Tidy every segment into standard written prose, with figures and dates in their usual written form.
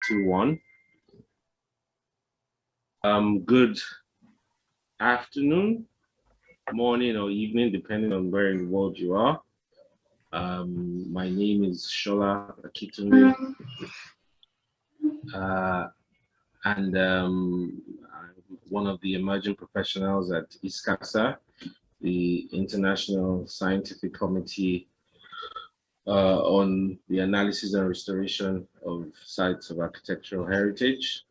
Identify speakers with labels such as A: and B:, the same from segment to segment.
A: 2-1. Good afternoon, morning, or evening, depending on where in the world you are. My name is Shola Akitunde, and I'm one of the emerging professionals at ISCASA, the International Scientific Committee on the Analysis and Restoration of Sites of Architectural Heritage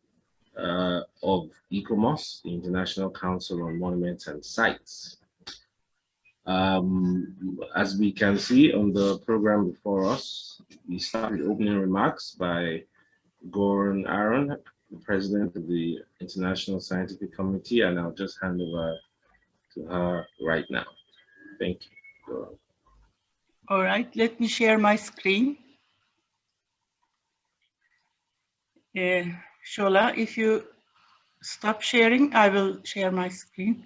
A: of ICOMOS, the International Council on Monuments and Sites. As we can see on the program before us, we start with opening remarks by Goran Aron, the President of the International Scientific Committee, and I'll just hand over to her right now. Thank you, Goran.
B: All right, let me share my screen. Shola, if you stop sharing, I will share my screen.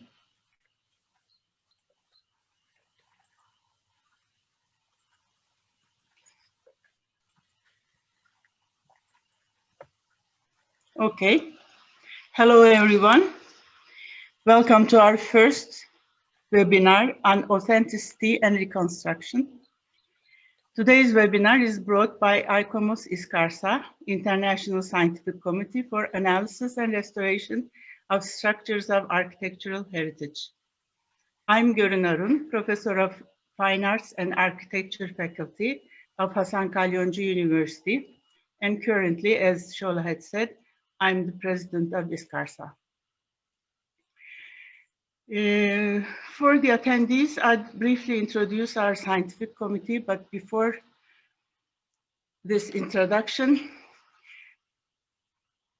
B: Okay. Hello, everyone. Welcome to our first webinar on authenticity and reconstruction. Today's webinar is brought by ICOMOS ISCARSA, International Scientific Committee for Analysis and Restoration of Structures of Architectural Heritage. I'm Goran Aron, Professor of Fine Arts and Architecture Faculty of Hasan Kalyoncu University, and currently, as Shola had said, I'm the President of ISCARSA. For the attendees, I'd briefly introduce our scientific committee, but before this introduction,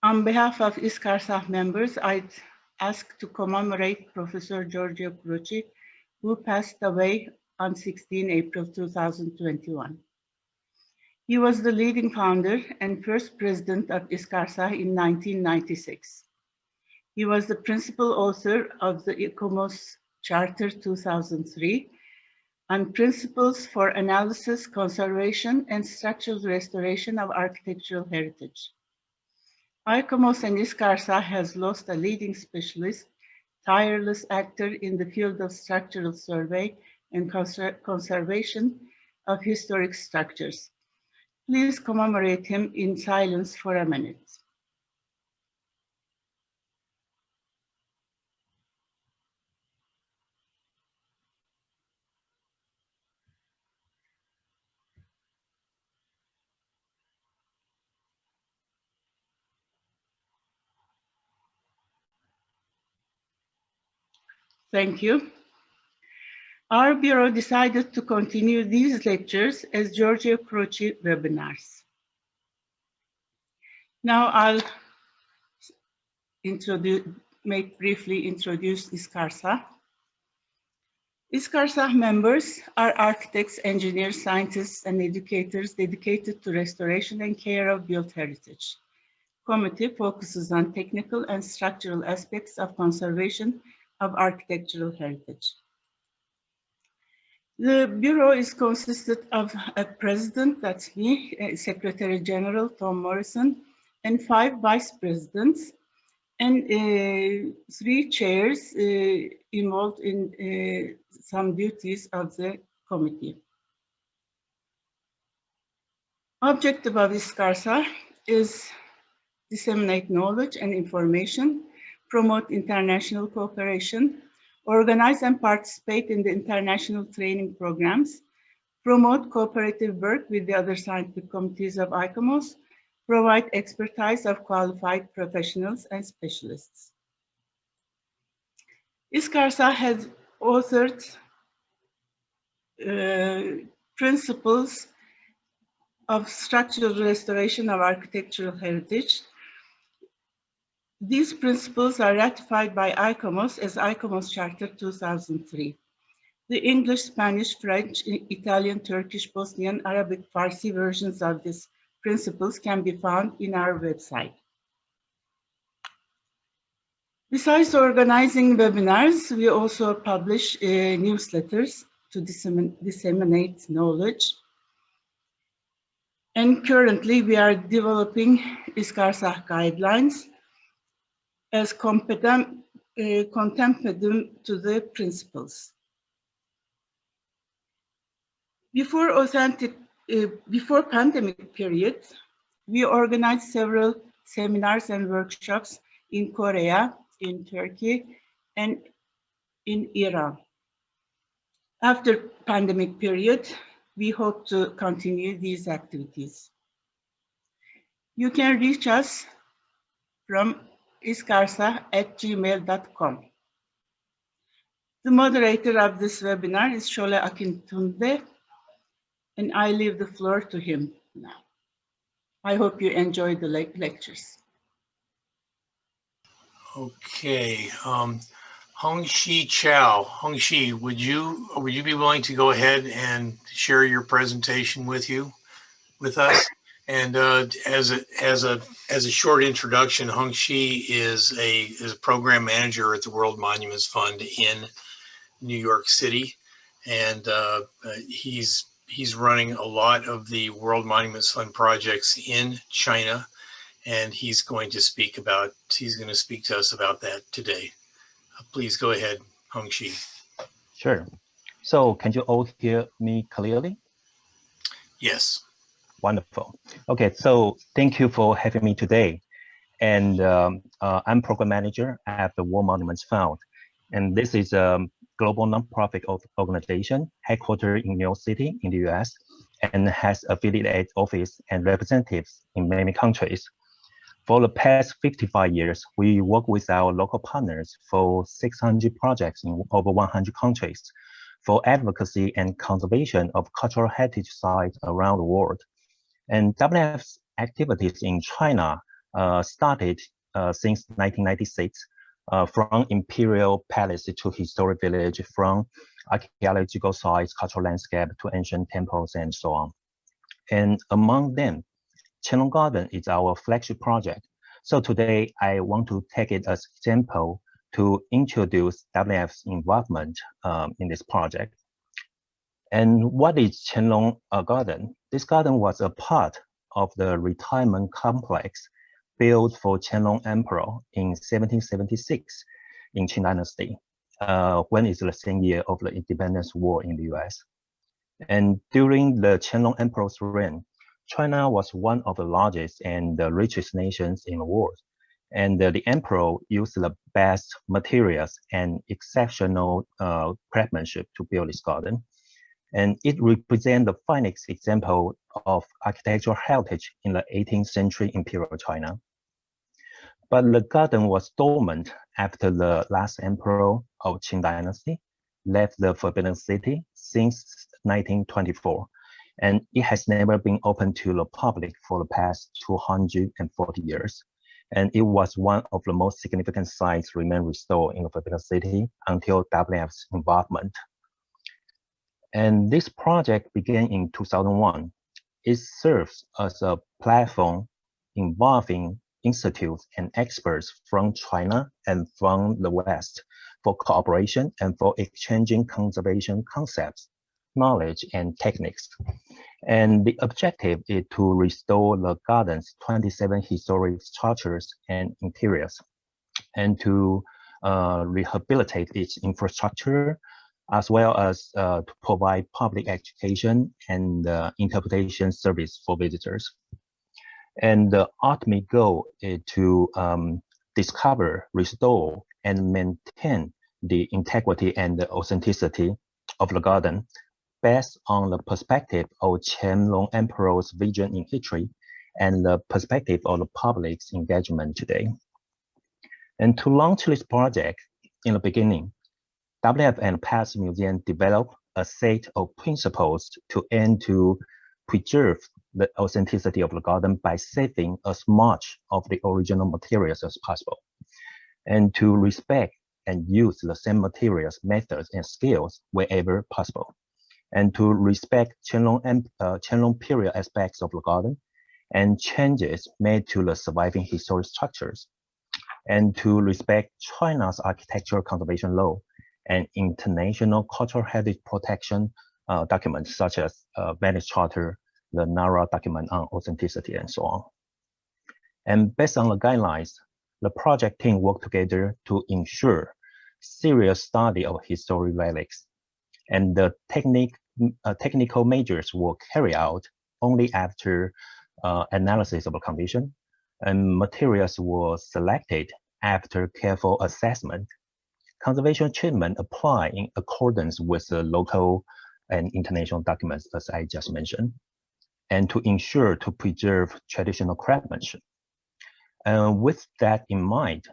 B: on behalf of ISCARSA members, I'd ask to commemorate Professor Giorgio Croci, who passed away on 16 April 2021. He was the leading founder and first president of ISCARSA in 1996. He was the principal author of the Venice Charter 2003 on principles for analysis, conservation, and structural restoration of architectural heritage. ICOMOS and ISCARSA has lost a leading specialist, tireless actor in the field of structural survey and conservation of historic structures. Please commemorate him in silence for a minute. Thank you. Our Bureau decided to continue these lectures as Giorgio Croci webinars. Now I'll briefly introduce ISCARSA. ISCARSA members are architects, engineers, scientists, and educators dedicated to restoration and care of built heritage. Committee focuses on technical and structural aspects of conservation of architectural heritage. The Bureau is consisted of a president, that's me, Secretary General Tom Morrison, and 5 vice presidents, and 3 chairs involved in some duties of the committee. Objective of ISCARSA is disseminate knowledge and information, promote international cooperation, organize and participate in the international training programs, promote cooperative work with the other scientific committees of ICOMOS, provide expertise of qualified professionals and specialists. ISCARSA has authored principles of structural restoration of architectural heritage. These principles are ratified by ICOMOS as Venice Charter 2003. The English, Spanish, French, Italian, Turkish, Bosnian, Arabic, Farsi versions of these principles can be found in our website. Besides organizing webinars, we also publish newsletters to disseminate knowledge. And currently we are developing ISKARSA guidelines as contemplatum to the principles. Before pandemic period, we organized several seminars and workshops in Korea, in Turkey, and in Iran. After pandemic period, we hope to continue these activities. You can reach us from iskarsa@gmail.com. The moderator of this webinar is Shole Akintunde, and I leave the floor to him now. I hope you enjoy the lectures.
C: Okay, Hongxi Chow. Hongxi, would you be willing to go ahead and share your presentation with us? And as a short introduction, Hongxi is a program manager at the World Monuments Fund in New York City, and he's running a lot of the World Monuments Fund projects in China. And he's going to speak to us about that today. Please go ahead, Hongxi.
D: Sure. So can you all hear me clearly?
C: Yes.
D: Wonderful. Okay, so thank you for having me today. And I'm program manager at the World Monuments Fund. And this is a global nonprofit organization headquartered in New York City in the US and has affiliate office and representatives in many countries. For the past 55 years, we work with our local partners for 600 projects in over 100 countries for advocacy and conservation of cultural heritage sites around the world. And WF's activities in China started since 1996, from Imperial Palace to historic village, from archaeological sites, cultural landscape to ancient temples and so on. And among them, Qianlong Garden is our flagship project. So today I want to take it as example to introduce WF's involvement in this project. And what is Qianlong Garden? This garden was a part of the retirement complex built for Qianlong Emperor in 1776 in Qing Dynasty, when it's the same year of the Independence War in the US. And during the Qianlong Emperor's reign, China was one of the largest and the richest nations in the world. And the emperor used the best materials and exceptional craftsmanship to build this garden. And it represents the finest example of architectural heritage in the 18th century Imperial China. But the garden was dormant after the last emperor of Qing Dynasty left the Forbidden City since 1924. And it has never been open to the public for the past 240 years. And it was one of the most significant sites remain restored in the Forbidden City until WF's involvement. And this project began in 2001. It serves as a platform involving institutes and experts from China and from the West for cooperation and for exchanging conservation concepts, knowledge, and techniques. And the objective is to restore the garden's 27 historic structures and interiors, and to rehabilitate its infrastructure, as well as to provide public education and interpretation service for visitors. And the ultimate goal is to discover, restore, and maintain the integrity and the authenticity of the garden based on the perspective of Qianlong Emperor's vision in history and the perspective of the public's engagement today. And to launch this project, in the beginning, WF and Past Museum developed a set of principles to aim to preserve the authenticity of the garden by saving as much of the original materials as possible, and to respect and use the same materials, methods, and skills wherever possible, and to respect Qianlong period aspects of the garden and changes made to the surviving historic structures, and to respect China's architectural conservation law and international cultural heritage protection documents such as Venice Charter the Nara Document on authenticity, and so on. And based on the guidelines, the project team worked together to ensure serious study of historic relics, and the technical measures were carried out only after analysis of a condition, and materials were selected after careful assessment. Conservation treatment applied in accordance with the local and international documents, as I just mentioned, and to ensure to preserve traditional craftsmanship. With that in mind,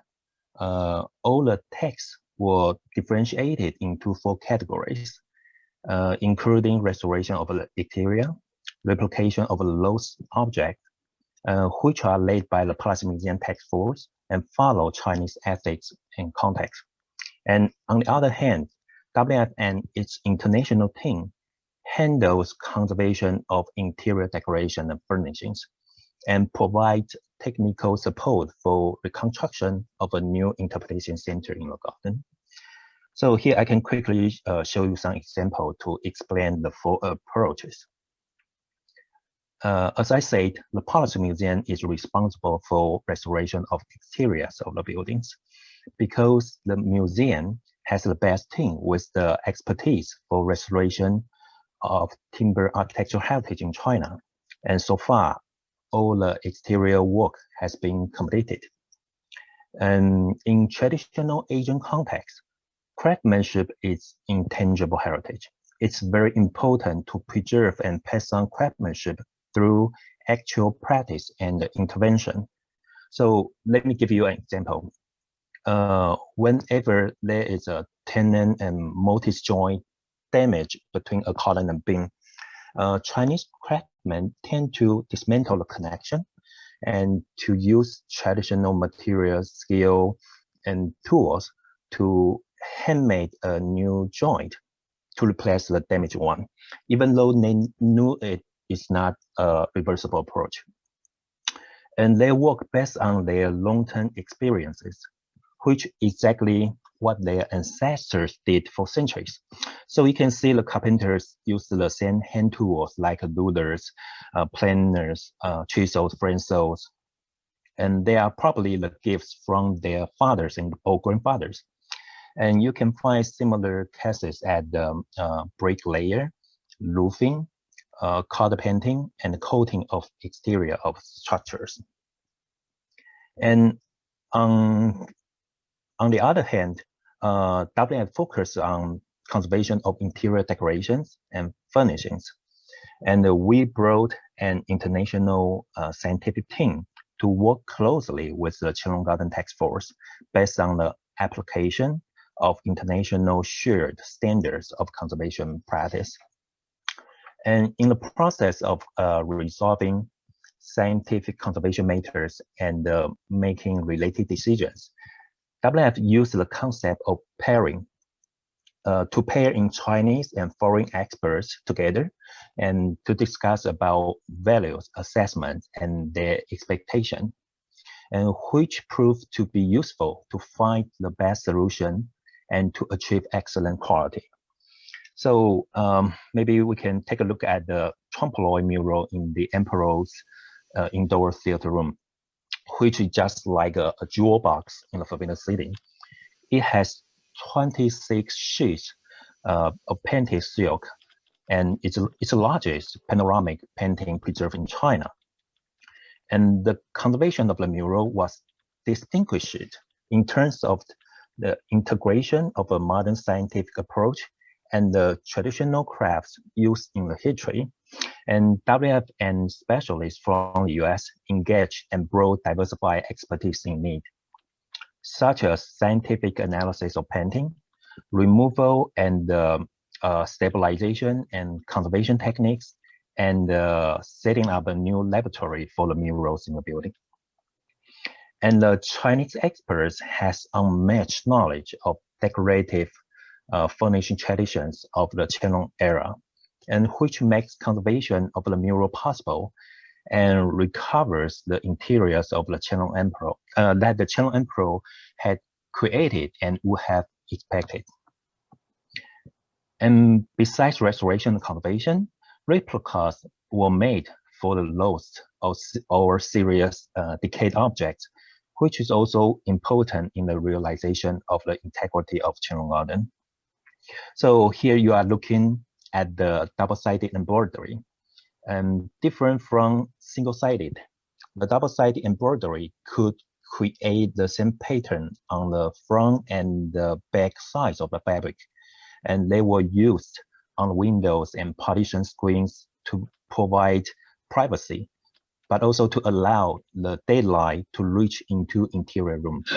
D: all the texts were differentiated into 4 categories, including restoration of the exterior, replication of a lost object, which are led by the Palace Museum Task Force and follow Chinese ethics and context. And on the other hand, WF and its international team handles conservation of interior decoration and furnishings, and provide technical support for reconstruction of a new interpretation center in the garden. So here I can quickly show you some example to explain the 4 approaches. As I said, the Palace Museum is responsible for restoration of exteriors of the buildings because the museum has the best team with the expertise for restoration of timber architectural heritage in China. And so far, all the exterior work has been completed. And in traditional Asian context, craftsmanship is intangible heritage. It's very important to preserve and pass on craftsmanship through actual practice and intervention. So let me give you an example. Whenever there is a tenon and mortise joint damage between a column and beam, Chinese craftsmen tend to dismantle the connection and to use traditional materials, skill, and tools to handmade a new joint to replace the damaged one, even though they knew it is not a reversible approach. And they work based on their long-term experiences, which is what their ancestors did for centuries. So you can see the carpenters use the same hand tools like rulers, planers, chisels, French saws, and they are probably the gifts from their fathers or grandfathers. And you can find similar cases at the bricklayer, roofing, color painting, and coating of exterior of structures. And on the other hand, WF focus on conservation of interior decorations and furnishings. And we brought an international scientific team to work closely with the Qianlong Garden Task Force based on the application of international shared standards of conservation practice. And in the process of resolving scientific conservation matters and making related decisions, WF used the concept of pairing to pair in Chinese and foreign experts together and to discuss about values, assessment, and their expectation, and which proved to be useful to find the best solution and to achieve excellent quality. So maybe we can take a look at the trompe-l'oeil mural in the Emperor's indoor theater room, which is just like a jewel box in the Forbidden City. It has 26 sheets of painted silk, and it's the largest panoramic painting preserved in China. And the conservation of the mural was distinguished in terms of the integration of a modern scientific approach and the traditional crafts used in the history. And WF and specialists from the US engaged and brought diversified expertise in need, such as scientific analysis of painting, removal and stabilization and conservation techniques, and setting up a new laboratory for the murals in the building. And the Chinese experts has unmatched knowledge of decorative furnishing traditions of the Qianlong era, and which makes conservation of the mural possible and recovers the interiors of the Qianlong Emperor that the Qianlong Emperor had created and would have expected. And besides restoration and conservation, replicas were made for the lost or serious decayed objects, which is also important in the realization of the integrity of Qianlong Garden. So here you are looking at the double-sided embroidery, and different from single-sided. The double-sided embroidery could create the same pattern on the front and the back sides of the fabric, and they were used on windows and partition screens to provide privacy, but also to allow the daylight to reach into interior rooms.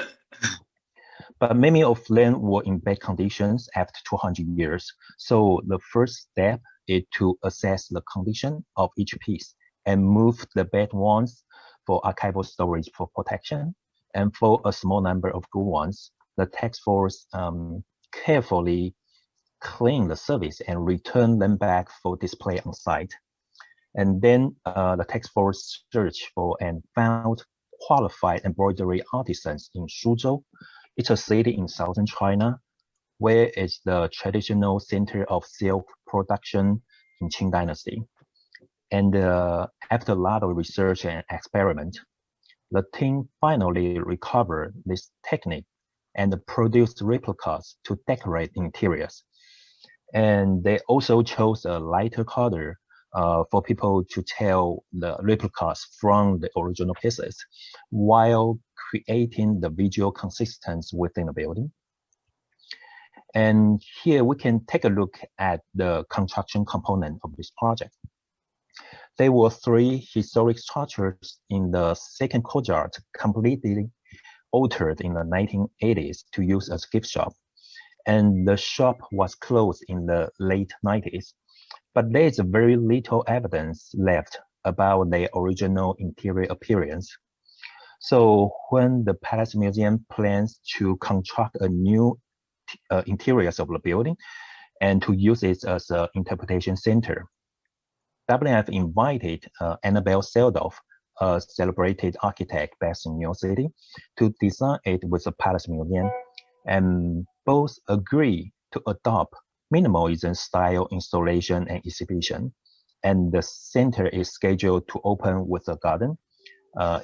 D: But many of them were in bad conditions after 200 years. So the first step is to assess the condition of each piece and move the bad ones for archival storage for protection. And for a small number of good ones, the task force carefully clean the service and return them back for display on site. And then the task force searched for and found qualified embroidery artisans in Suzhou. It's a city in southern China, where it's the traditional center of silk production in Qing Dynasty. And after a lot of research and experiment, the team finally recovered this technique and produced replicas to decorate interiors. And they also chose a lighter color for people to tell the replicas from the original pieces, while creating the visual consistency within the building. And here we can take a look at the construction component of this project. There were 3 historic structures in the second courtyard completely altered in the 1980s to use as gift shop. And the shop was closed in the late 90s. But there is very little evidence left about their original interior appearance. So when the Palace Museum plans to construct a new interiors of the building and to use it as an interpretation center, WF invited Annabelle Seldorf, a celebrated architect based in New York City, to design it with the Palace Museum, and both agree to adopt minimalism style installation and exhibition. And the center is scheduled to open with a garden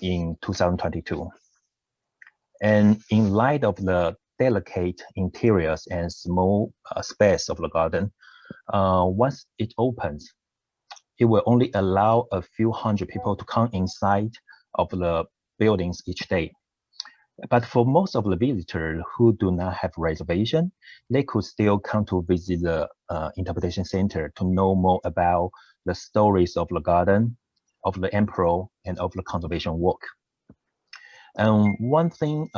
D: in 2022. And in light of the delicate interiors and small space of the garden, once it opens, it will only allow a few hundred people to come inside of the buildings each day. But for most of the visitors who do not have reservation, they could still come to visit the interpretation center to know more about the stories of the garden, of the emperor, and of the conservation work. And one thing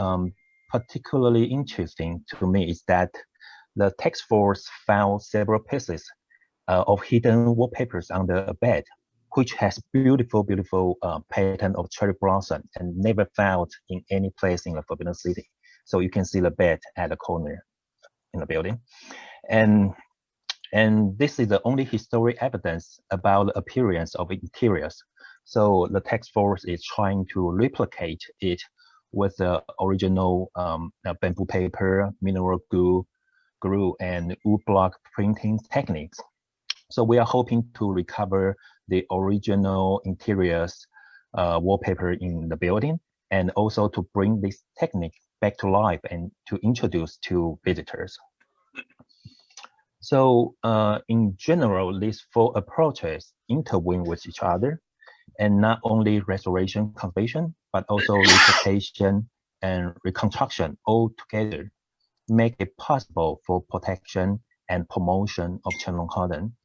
D: particularly interesting to me is that the task force found several pieces of hidden wallpapers under a bed, which has beautiful pattern of cherry blossom and never found in any place in the Forbidden City. So you can see the bed at the corner in the building. And this is the only historic evidence about the appearance of interiors. So the task force is trying to replicate it with the original bamboo paper, mineral glue, and wood block printing techniques. So we are hoping to recover the original interiors wallpaper in the building, and also to bring this technique back to life and to introduce to visitors. So in general, these 4 approaches intertwine with each other, and not only restoration conservation, but also replication and reconstruction all together make it possible for protection and promotion of Qianlong Garden,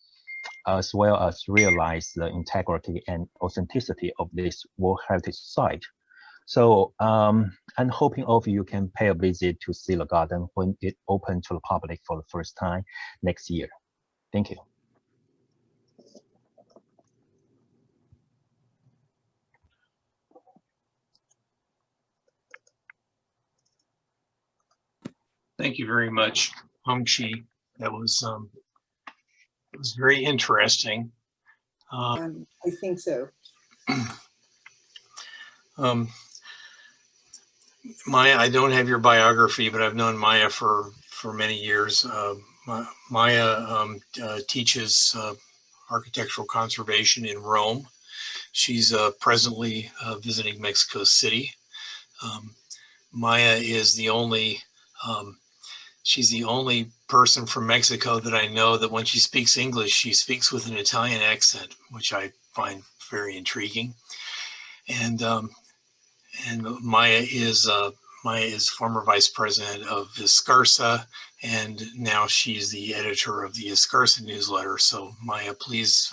D: as well as realize the integrity and authenticity of this World Heritage Site. So I'm hoping all of you can pay a visit to see the garden when it opens to the public for the first time next year. Thank you.
C: Thank you very much, Hongxi. That was very interesting.
E: I think so.
C: Maya, I don't have your biography, but I've known Maya for many years. Maya teaches architectural conservation in Rome. She's presently visiting Mexico City. Maya is the only, she's the only person from Mexico that I know that when she speaks English, she speaks with an Italian accent, which I find very intriguing. And Maya is former vice president of Viscarsa, and now she's the editor of the Viscarsa newsletter. So Maya, please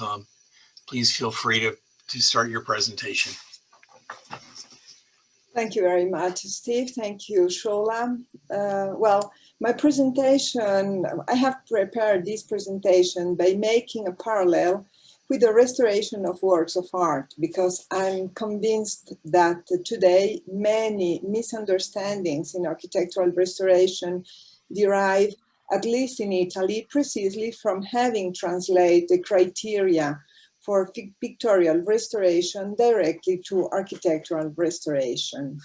C: feel free to start your presentation.
E: Thank you very much, Steve. Thank you, Shola. Well, my presentation, I have prepared this presentation by making a parallel with the restoration of works of art, because I'm convinced that today many misunderstandings in architectural restoration derive, at least in Italy, precisely from having translated the criteria for pictorial restoration directly to architectural restoration.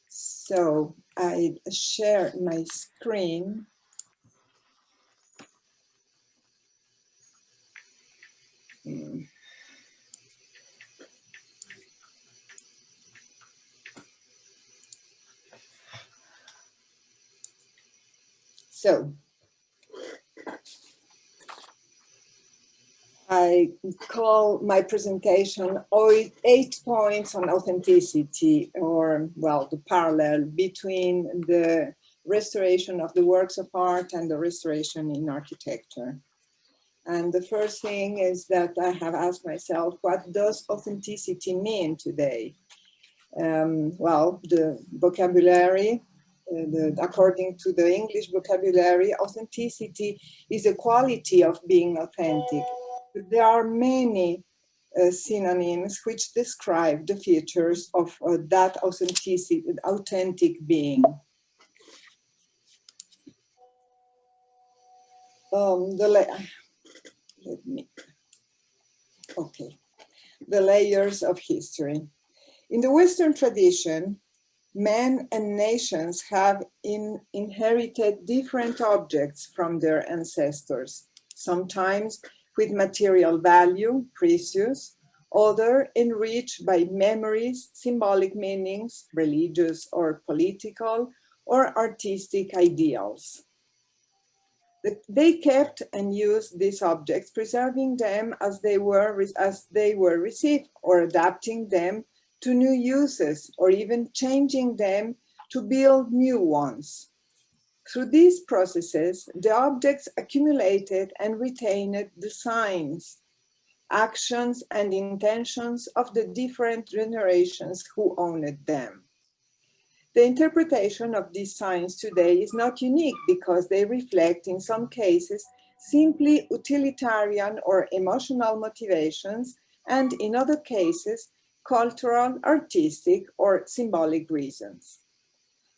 E: So I share my screen. So I call my presentation 8 points on authenticity, or, well, the parallel between the restoration of the works of art and the restoration in architecture. And the first thing is that I have asked myself, what does authenticity mean today? Well, the vocabulary, according to the English vocabulary, authenticity is a quality of being authentic. There are many synonyms which describe the features of that authenticity, authentic being. The layers of history. In the Western tradition, men and nations have inherited different objects from their ancestors, sometimes with material value, precious, other enriched by memories, symbolic meanings, religious or political, or artistic ideals. They kept and used these objects, preserving them as they were received, or adapting them to new uses, or even changing them to build new ones. Through these processes, the objects accumulated and retained the signs, actions, and intentions of the different generations who owned them. The interpretation of these signs today is not unique, because they reflect, in some cases, simply utilitarian or emotional motivations, and in other cases, cultural, artistic, or symbolic reasons.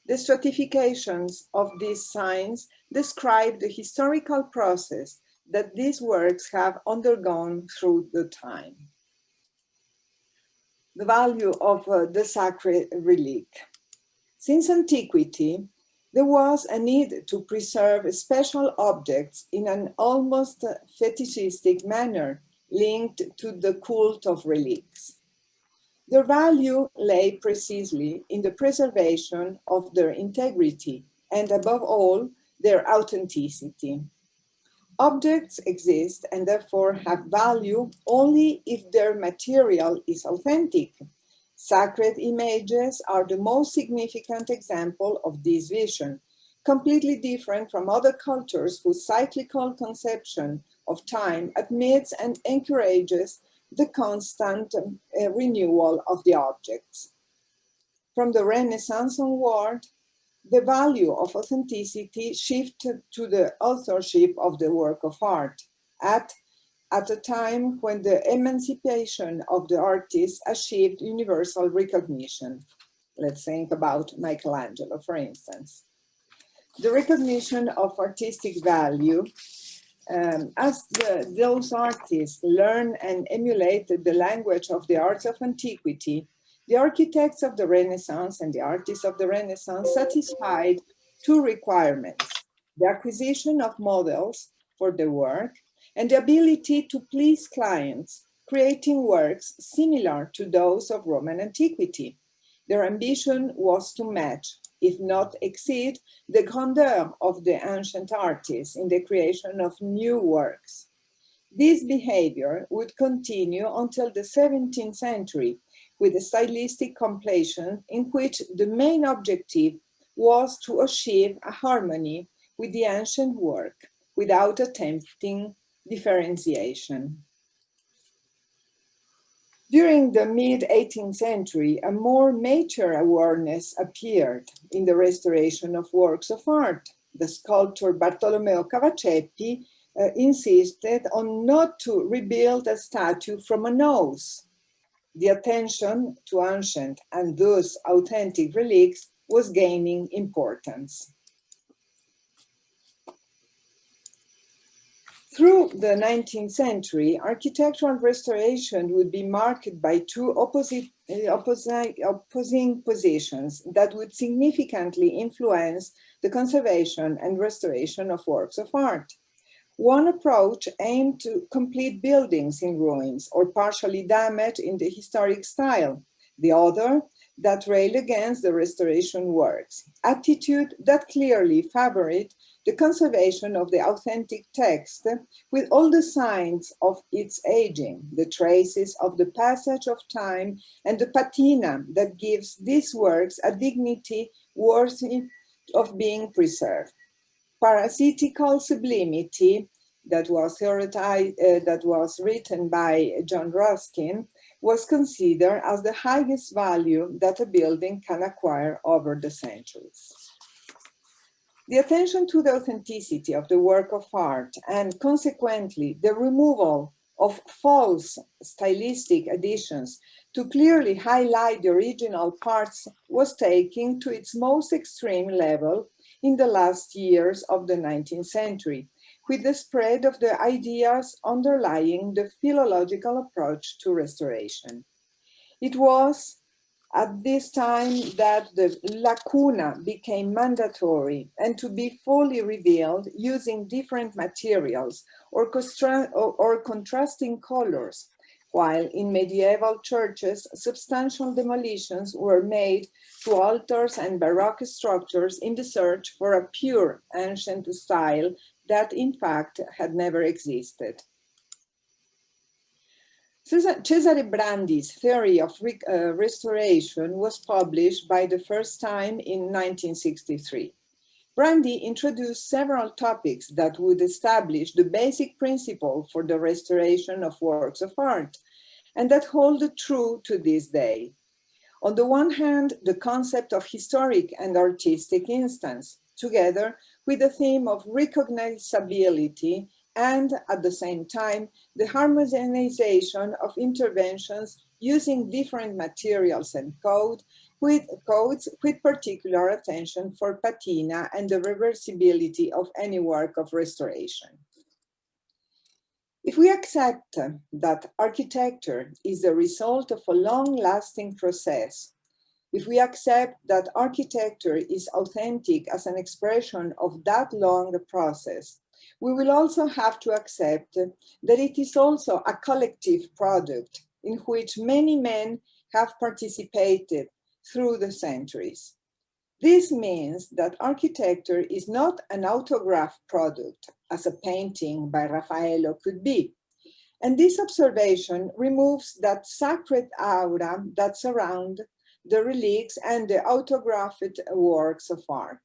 E: The stratifications of these signs describe the historical process that these works have undergone through the time. The value of the sacred relic. Since antiquity, there was a need to preserve special objects in an almost fetishistic manner linked to the cult of relics. Their value lay precisely in the preservation of their integrity and, above all, their authenticity. Objects exist and therefore have value only if their material is authentic. Sacred images are the most significant example of this vision, completely different from other cultures whose cyclical conception of time admits and encourages the constant renewal of the objects. From the Renaissance onward, the value of authenticity shifted to the authorship of the work of art at a time when the emancipation of the artist achieved universal recognition. Let's think about Michelangelo, for instance. The recognition of artistic value, as those artists learn and emulated the language of the arts of antiquity, the architects of the Renaissance and the artists of the Renaissance satisfied two requirements: the acquisition of models for the work and the ability to please clients, creating works similar to those of Roman antiquity. Their ambition was to match, if not exceed, the grandeur of the ancient artists in the creation of new works. This behavior would continue until the 17th century, with a stylistic completion in which the main objective was to achieve a harmony with the ancient work without attempting differentiation. During the mid-18th century, a more mature awareness appeared in the restoration of works of art. The sculptor Bartolomeo Cavaceppi insisted on not to rebuild a statue from a nose. The attention to ancient and thus authentic relics was gaining importance. Through the 19th century, architectural restoration would be marked by two opposing positions that would significantly influence the conservation and restoration of works of art. One approach aimed to complete buildings in ruins or partially damaged in the historic style. The other that railed against the restoration works, attitude that clearly favored the conservation of the authentic text with all the signs of its aging, the traces of the passage of time, and the patina that gives these works a dignity worthy of being preserved. Parasitical sublimity, that was written by John Ruskin, was considered as the highest value that a building can acquire over the centuries. The attention to the authenticity of the work of art and consequently the removal of false stylistic additions to clearly highlight the original parts was taken to its most extreme level in the last years of the 19th century, with the spread of the ideas underlying the philological approach to restoration. It was at this time that the lacuna became mandatory and to be fully revealed using different materials or contrasting colors, while in medieval churches, substantial demolitions were made to altars and Baroque structures in the search for a pure ancient style that in fact had never existed. Cesare Brandi's theory of restoration was published by the first time in 1963. Brandi introduced several topics that would establish the basic principle for the restoration of works of art, and that hold true to this day. On the one hand, the concept of historic and artistic instance, together with the theme of recognizability, and at the same time, the harmonization of interventions using different materials and codes with particular attention for patina and the reversibility of any work of restoration. If we accept that architecture is the result of a long-lasting process, if we accept that architecture is authentic as an expression of that long process, we will also have to accept that it is also a collective product in which many men have participated through the centuries. This means that architecture is not an autograph product, as a painting by Raffaello could be. And this observation removes that sacred aura that surrounds the relics and the autographed works of art.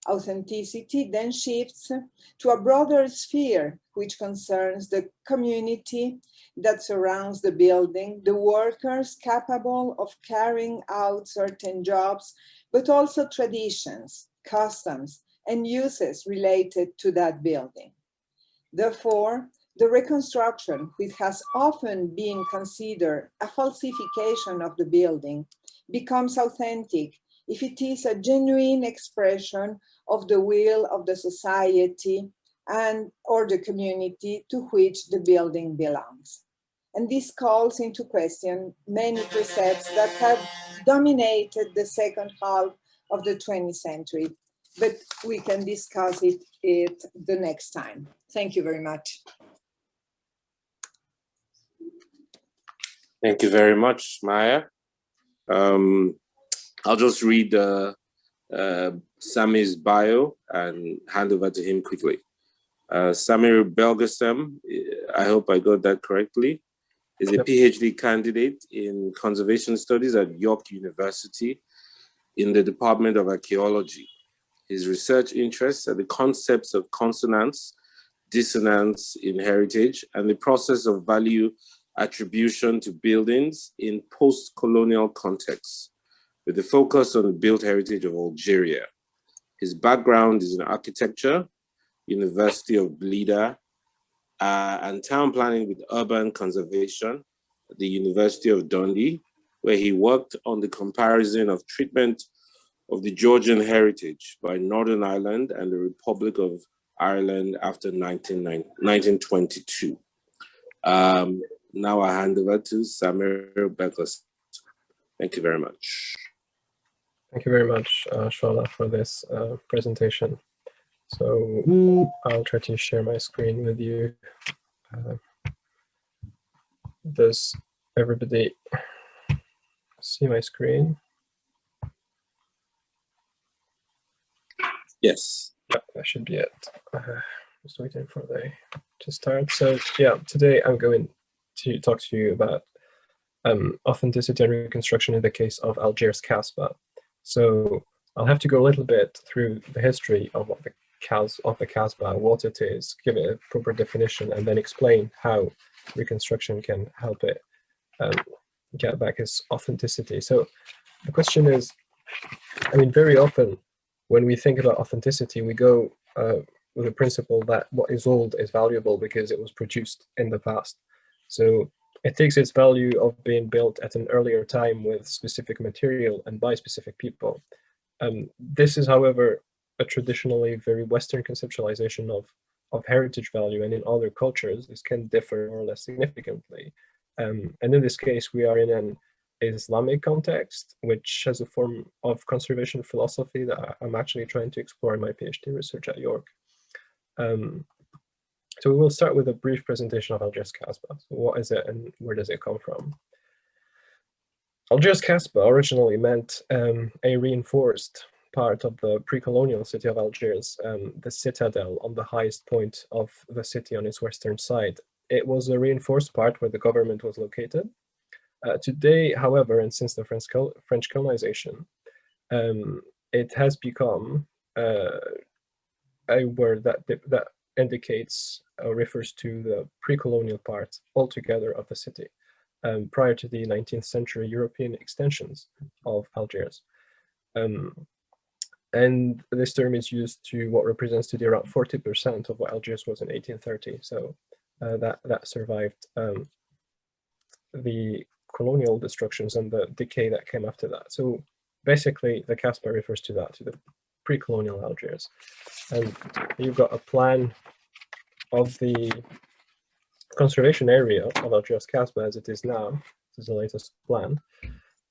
E: Authenticity then shifts to a broader sphere, which concerns the community that surrounds the building, the workers capable of carrying out certain jobs, but also traditions, customs, and uses related to that building. Therefore, the reconstruction, which has often been considered a falsification of the building, becomes authentic if it is a genuine expression of the will of the society and or the community to which the building belongs. And this calls into question many precepts that have dominated the second half of the 20th century, but we can discuss it the next time. Thank you very much.
A: Thank you very much, Maya. I'll just read Sami's bio and hand over to him quickly. Samir Belgasem, I hope I got that correctly, is a PhD candidate in conservation studies at York University in the Department of Archaeology. His research interests are the concepts of consonance, dissonance in heritage, and the process of value attribution to buildings in post-colonial contexts, with a focus on the built heritage of Algeria. His background is in architecture, University of Blida, and town planning with urban conservation at the University of Dundee, where he worked on the comparison of treatment of the Georgian heritage by Northern Ireland and the Republic of Ireland after 1922. Now I hand over to Samir Bekos. Thank you very much.
F: Thank you very much, Shola, for this presentation. So I'll try to share my screen with you. Does everybody see my screen?
A: Yes.
F: Yeah, that should be it. Just waiting for to start. So yeah, today I'm going to talk to you about authenticity and reconstruction in the case of Algiers Casbah. So I'll have to go a little bit through the history of what the Casbah, what it is, give it a proper definition, and then explain how reconstruction can help it get back its authenticity. So the question is, I mean, very often when we think about authenticity, we go with the principle that what is old is valuable because it was produced in the past. So it takes its value of being built at an earlier time with specific material and by specific people. This is, however, a traditionally very Western conceptualization of heritage value, and in other cultures, this can differ more or less significantly. And in this case, we are in an Islamic context, which has a form of conservation philosophy that I'm actually trying to explore in my PhD research at York. So we will start with a brief presentation of Algiers Casbah. So what is it and where does it come from? Algiers Casbah originally meant a reinforced part of the pre-colonial city of Algiers, the citadel on the highest point of the city on its western side. It was a reinforced part where the government was located. Today, however, and since the French colonization, it has become a word that indicates or refers to the pre-colonial part altogether of the city, prior to the 19th century European extensions of Algiers. And this term is used to what represents today around 40% of what Algiers was in 1830. So that survived the colonial destructions and the decay that came after that. So basically, the Casbah refers to that, to the pre-colonial Algiers. And you've got a plan of the conservation area of Algiers Casbah as it is now. This is the latest plan.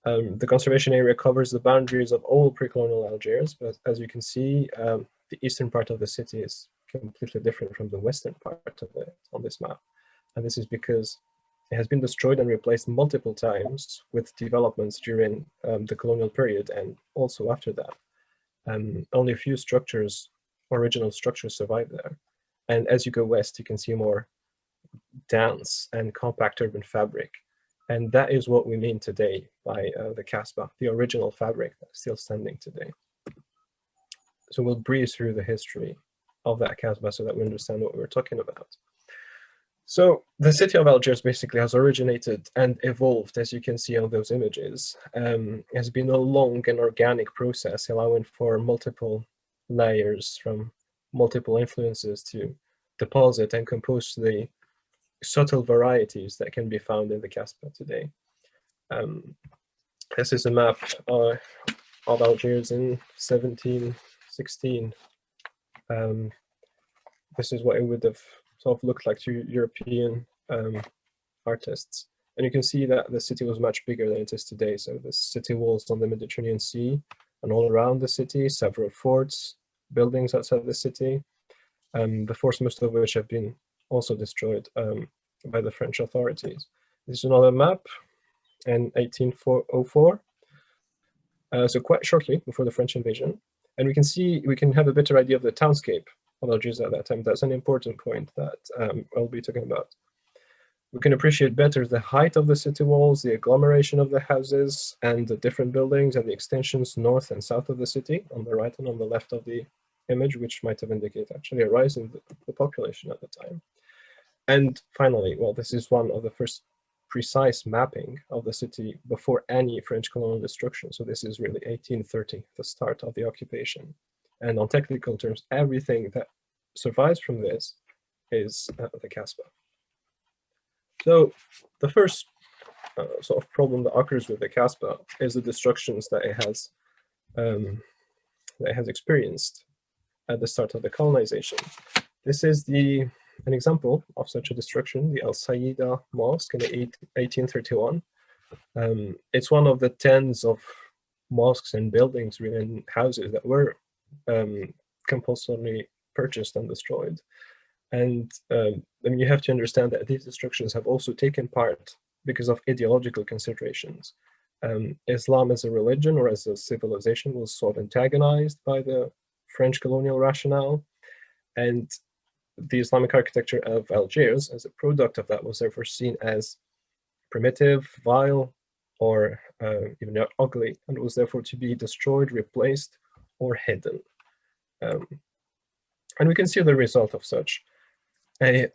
F: The conservation area covers the boundaries of all pre-colonial Algiers, but as you can see, the eastern part of the city is completely different from the western part of it on this map. And this is because it has been destroyed and replaced multiple times with developments during the colonial period and also after that. Only a few structures, original structures, survive there. And as you go west, you can see more dense and compact urban fabric. And that is what we mean today by the Casbah, the original fabric that's still standing today. So we'll breeze through the history of that Casbah so that we understand what we're talking about. So the city of Algiers basically has originated and evolved, as you can see on those images. It has been a long and organic process, allowing for multiple layers from multiple influences to deposit and compose the subtle varieties that can be found in the Casbah today. This is a map of Algiers in 1716. This is what it would have sort of looked like to European artists. And you can see that the city was much bigger than it is today. So the city walls on the Mediterranean Sea and all around the city, several forts, buildings outside the city, the forts, most of which have been also destroyed by the French authorities. This is another map in 1804. So quite shortly before the French invasion. And we can have a better idea of the townscape of Algiers at that time. That's an important point that I'll be talking about. We can appreciate better the height of the city walls, the agglomeration of the houses, and the different buildings and the extensions north and south of the city on the right and on the left of the image, which might have indicated actually a rise in the population at the time. And finally, well, this is one of the first precise mapping of the city before any French colonial destruction. So this is really 1830, the start of the occupation. And on technical terms, everything that survives from this is the Casbah. So the first sort of problem that occurs with the Casbah is the destructions that it has experienced at the start of the colonization. This is an example of such a destruction, the Al Sayyida Mosque in 1831. It's one of the tens of mosques and buildings, really, and houses that were compulsorily purchased and destroyed. And I mean, you have to understand that these destructions have also taken part because of ideological considerations. Islam as a religion or as a civilization was sort of antagonized by the French colonial rationale, and the Islamic architecture of Algiers as a product of that was therefore seen as primitive, vile, or even ugly, and was therefore to be destroyed, replaced, or hidden. And we can see the result of such a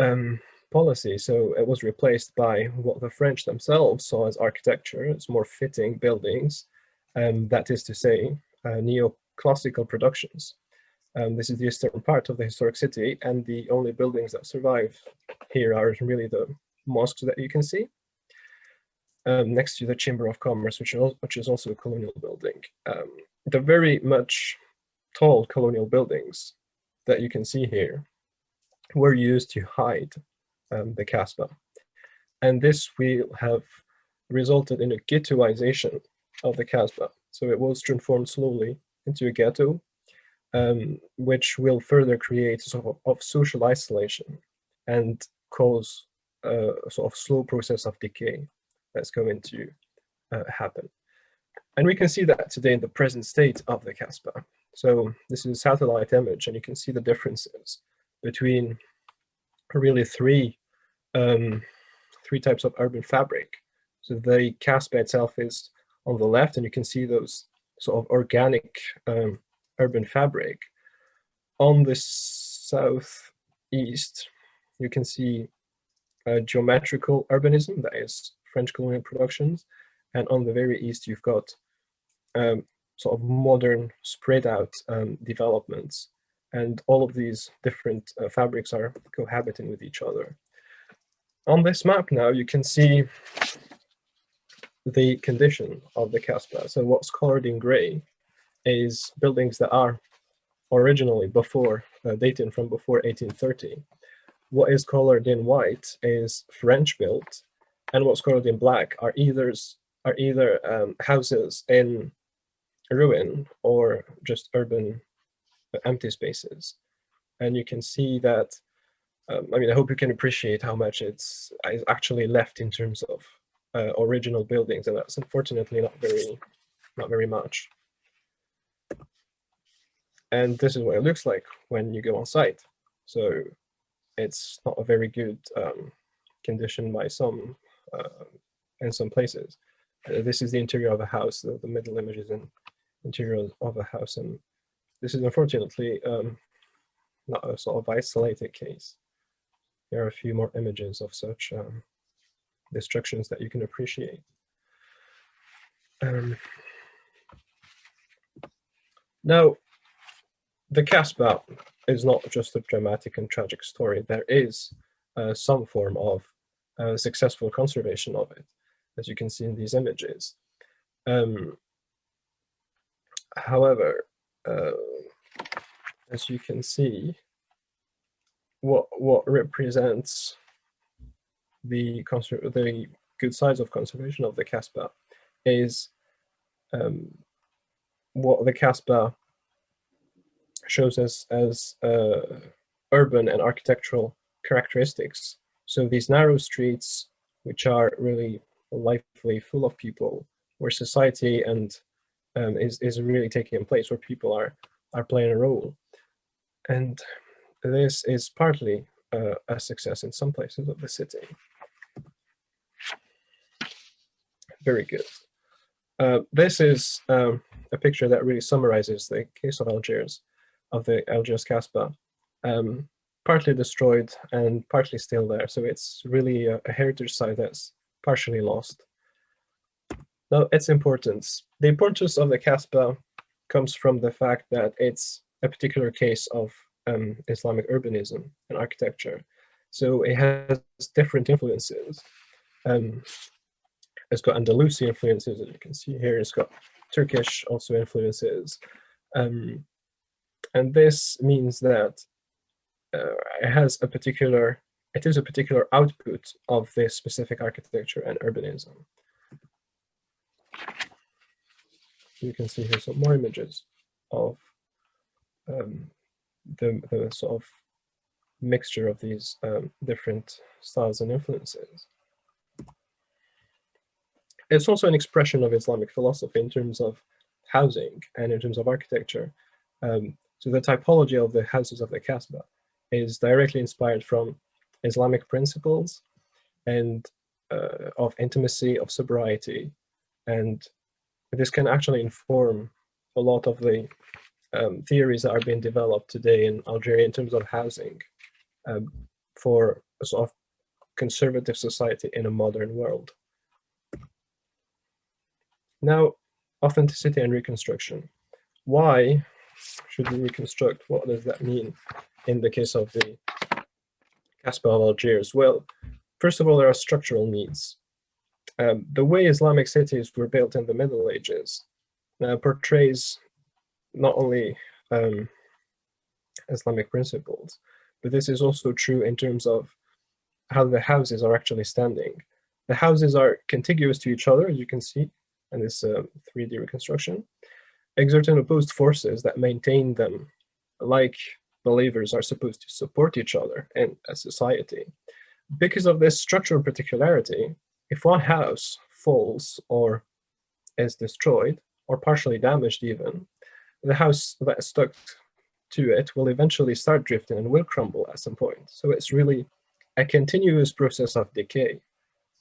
F: policy. So it was replaced by what the French themselves saw as architecture, as more fitting buildings, that is to say, neoclassical productions. This is the eastern part of the historic city, and the only buildings that survive here are really the mosques that you can see, next to the Chamber of Commerce, which is also a colonial building. The very much tall colonial buildings that you can see here were used to hide the Casbah. And this will have resulted in a ghettoization of the Casbah. So it was transformed slowly into a ghetto, which will further create a sort of social isolation and cause a sort of slow process of decay that's going to happen. And we can see that today in the present state of the Casbah. So this is a satellite image, and you can see the differences between really three types of urban fabric. So the Casbah itself is on the left, and you can see those sort of organic urban fabric. On the southeast, you can see geometrical urbanism, that is French colonial productions. And on the very east, you've got sort of modern spread out developments. And all of these different fabrics are cohabiting with each other. On this map now, you can see the condition of the Casbah. So what's colored in gray is buildings that are originally dating from before 1830. What is colored in white is French built, and what's colored in black are either houses in ruin or just urban empty spaces. And you can see that, I mean, I hope you can appreciate how much is actually left in terms of original buildings, and that's unfortunately not very much. And this is what it looks like when you go on site. So it's not a very good condition by some in some places. This is the interior of a house. The middle image is an interior of a house, and this is unfortunately not a sort of isolated case. There are a few more images of such destructions that you can appreciate. Now, the Casbah is not just a dramatic and tragic story. There is some form of successful conservation of it, as you can see in these images. However, as you can see, what represents the good sides of conservation of the Casbah is what the Casbah shows as urban and architectural characteristics. So these narrow streets, which are really lively, full of people, where society and is really taking place, where people are playing a role. And this is partly a success in some places of the city. Very good. This is a picture that really summarizes the case of Algiers, of the Algiers Kasbah, partly destroyed and partly still there. So it's really a heritage site that's partially lost. Now, its importance. The importance of the Kasbah comes from the fact that it's a particular case of Islamic urbanism and architecture. So it has different influences. It's got Andalusi influences, as you can see here. It's got Turkish also influences. And this means that it is a particular output of this specific architecture and urbanism. You can see here some more images of the sort of mixture of these different styles and influences. It's also an expression of Islamic philosophy in terms of housing and in terms of architecture. So the typology of the houses of the Kasbah is directly inspired from Islamic principles and of intimacy, of sobriety, and this can actually inform a lot of the theories that are being developed today in Algeria in terms of housing for a sort of conservative society in a modern world. Now, authenticity and reconstruction. Why should we reconstruct? What does that mean in the case of the Kasbah of Algiers? Well, first of all, there are structural needs. The way Islamic cities were built in the Middle Ages portrays not only Islamic principles, but this is also true in terms of how the houses are actually standing. The houses are contiguous to each other, as you can see in this 3D reconstruction, exerting opposed forces that maintain them like believers are supposed to support each other in a society. Because of this structural particularity, if one house falls or is destroyed, or partially damaged even, the house that is stuck to it will eventually start drifting and will crumble at some point. So it's really a continuous process of decay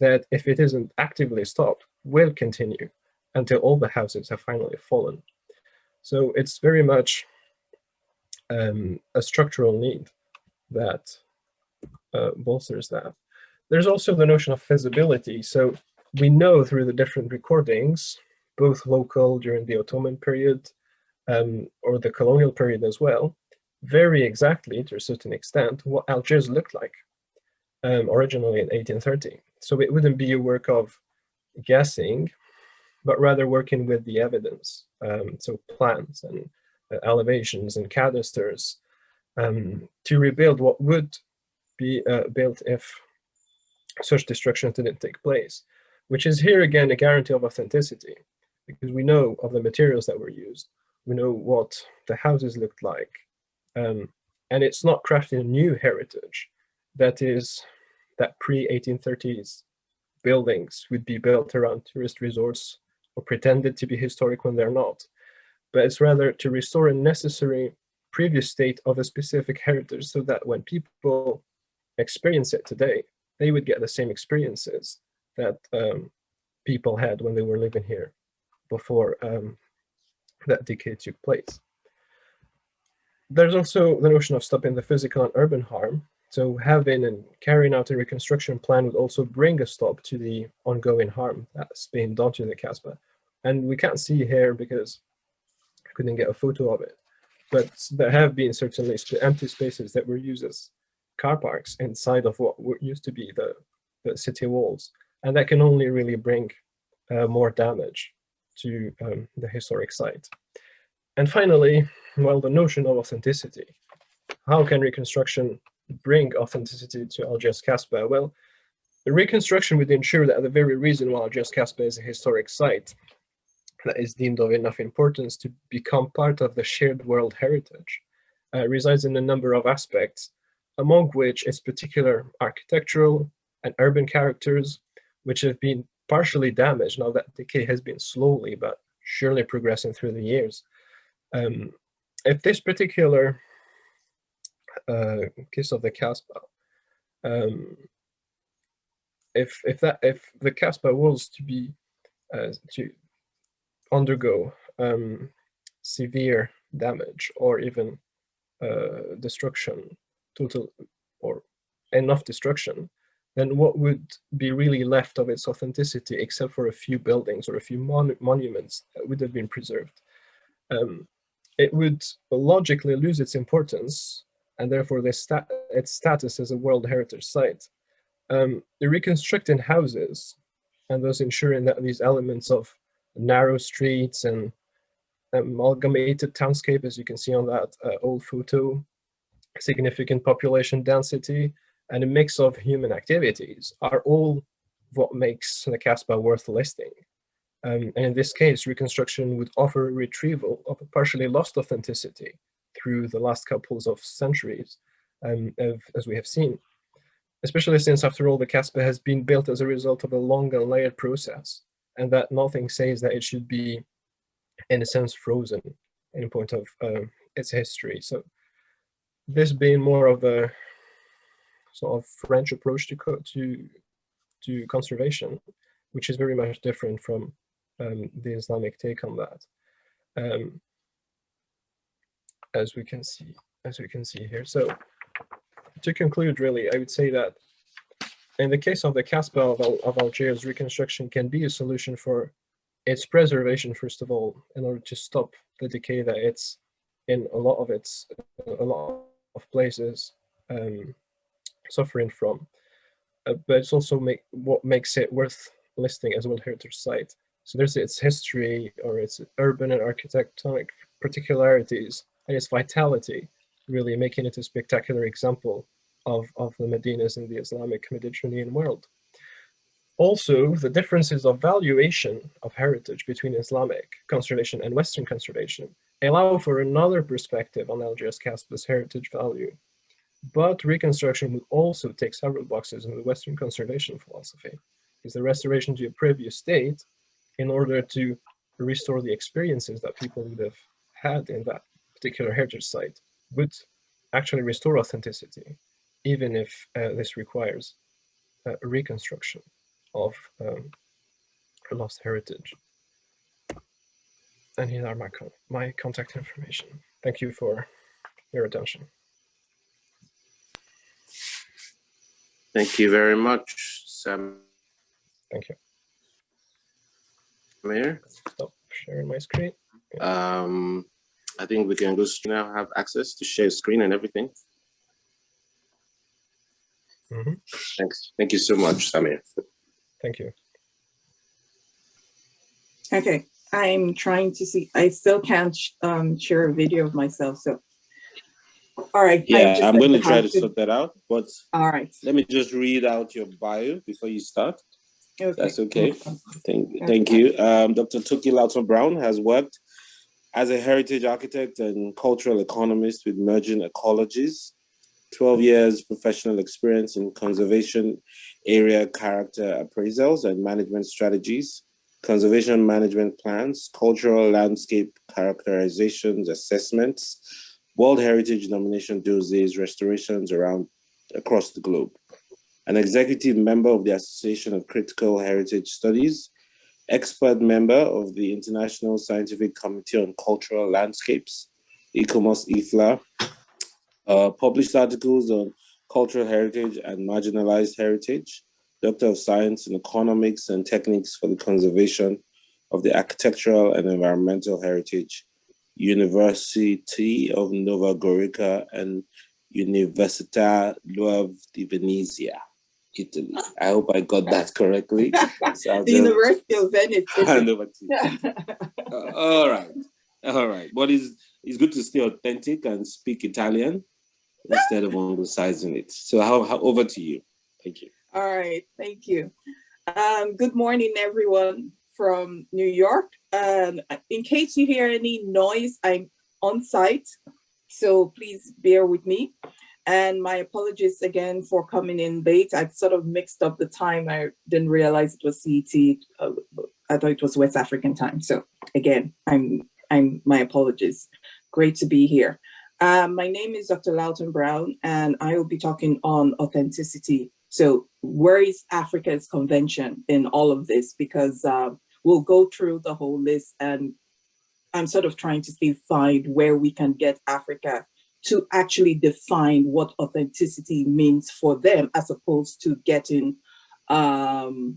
F: that, if it isn't actively stopped, will continue until all the houses have finally fallen. So it's very much a structural need that bolsters that. There's also the notion of feasibility. So we know through the different recordings, both local during the Ottoman period or the colonial period as well, very exactly, to a certain extent, what Algiers looked like originally in 1830. So it wouldn't be a work of guessing, but rather working with the evidence. So plans and elevations and cadastres to rebuild what would be built if such destruction didn't take place, which is here again a guarantee of authenticity, because we know of the materials that were used, we know what the houses looked like, and it's not crafting a new heritage that pre-1830s buildings would be built around tourist resorts or pretended to be historic when they're not, but it's rather to restore a necessary previous state of a specific heritage so that when people experience it today, they would get the same experiences that people had when they were living here before that decay took place. There's also the notion of stopping the physical and urban harm. So having and carrying out a reconstruction plan would also bring a stop to the ongoing harm that's being done to the Kasbah. And we can't see here because I couldn't get a photo of it, but there have been certainly empty spaces that were used as car parks inside of what used to be the city walls. And that can only really bring more damage to the historic site. And finally, well, the notion of authenticity. How can reconstruction bring authenticity to Algiers Kasbah? Well, the reconstruction would ensure that the very reason why Algiers Kasbah is a historic site that is deemed of enough importance to become part of the shared world heritage resides in a number of aspects, among which its particular architectural and urban characters, which have been partially damaged. Now that decay has been slowly but surely progressing through the years. If this particular case of the Casbah, if the Casbah was to undergo severe damage or even destruction, total or enough destruction, then what would be really left of its authenticity, except for a few buildings or a few monuments that would have been preserved? It would logically lose its importance, and therefore its status as a World Heritage Site. The reconstructing houses, and thus ensuring that these elements of narrow streets and amalgamated townscape, as you can see on that old photo, significant population density, and a mix of human activities are all what makes the Casbah worth listing. And in this case, reconstruction would offer a retrieval of a partially lost authenticity through the last couples of centuries, as we have seen. Especially since, after all, the Casbah has been built as a result of a long and layered process, and that nothing says that it should be, in a sense, frozen in point of its history. So this being more of a sort of French approach to conservation, which is very much different from the Islamic take on that, as we can see here. So to conclude, really, I would say that in the case of the Casbah of Algiers, reconstruction can be a solution for its preservation, first of all, in order to stop the decay that it's in a lot of places suffering from. But it's also what makes it worth listing as a World Heritage Site. So there's its history, or its urban and architectonic particularities, and its vitality, really making it a spectacular example of the Medinas in the Islamic Mediterranean world. Also, the differences of valuation of heritage between Islamic conservation and Western conservation allow for another perspective on Algiers Casbah's heritage value. But reconstruction would also take several boxes in the Western conservation philosophy, is the restoration to a previous state in order to restore the experiences that people would have had in that particular heritage site would actually restore authenticity, even if this requires a reconstruction of lost heritage. And here are my contact information. Thank you for your attention.
A: Thank you very much, Sam.
F: Thank you.
A: Mayor?
F: Stop sharing my screen.
A: I think we can go now have access to share screen and everything. Thanks. Thank you so much, Samir.
F: Thank you.
G: Okay, I'm trying to see. I still can't share a video of myself. So, all right.
A: Yeah, I'm going to try to sort that out. But
G: all right,
A: let me just read out your bio before you start.
G: okay.
A: That's okay. Thank you. Dr. Tuki Laughton-Brown has worked as a heritage architect and cultural economist with emerging ecologies. 12 years professional experience in conservation area character appraisals and management strategies, conservation management plans, cultural landscape characterizations, assessments, World Heritage nomination dossiers, restorations across the globe. An executive member of the Association of Critical Heritage Studies, expert member of the International Scientific Committee on Cultural Landscapes, ICOMOS-IFLA, published articles on cultural heritage and marginalized heritage, Doctor of Science in Economics and Techniques for the Conservation of the Architectural and Environmental Heritage, University of Nova Gorica and Università Nuova di Venezia, Italy. I hope I got that correctly.
G: The University of Venice.
A: All right. But it's good to stay authentic and speak Italian instead of anglicizing it. So over to you. Thank you.
G: All right, thank you. Good morning, everyone from New York. In case you hear any noise, I'm on site, so please bear with me. And my apologies again for coming in late. I sort of mixed up the time. I didn't realize it was CET. I thought it was West African time. So again, my apologies. Great to be here. My name is Dr. Loughton Brown, and I will be talking on authenticity. So where is Africa's convention in all of this? Because we'll go through the whole list, and I'm sort of trying to find where we can get Africa to actually define what authenticity means for them, as opposed to getting the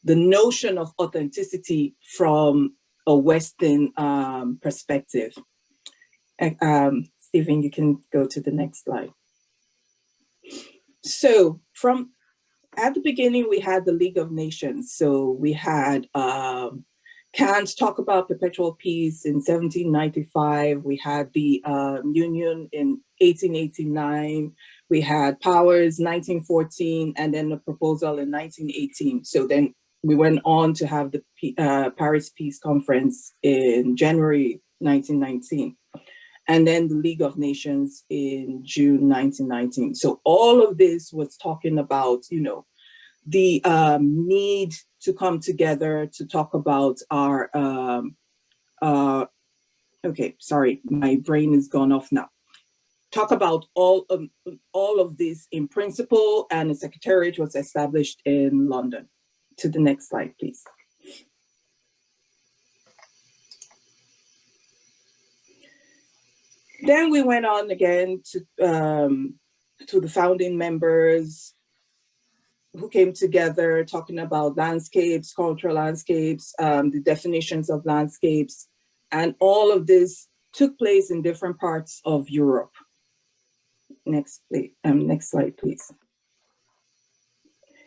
G: notion of authenticity from a Western perspective. Stephen, you can go to the next slide. So at the beginning, we had the League of Nations. So we had Kant talk about perpetual peace in 1795. We had the Union in 1889. We had Powers 1914, and then the proposal in 1918. So then we went on to have the Paris Peace Conference in January 1919. And then the League of Nations in June 1919. So all of this was talking about, the need to come together to talk about our, okay, sorry, my brain is gone off now. Talk about all of this in principle, and the Secretariat was established in London. To the next slide, please. Then we went on again to the founding members who came together talking about landscapes, cultural landscapes, the definitions of landscapes, and all of this took place in different parts of Europe. Next slide, please.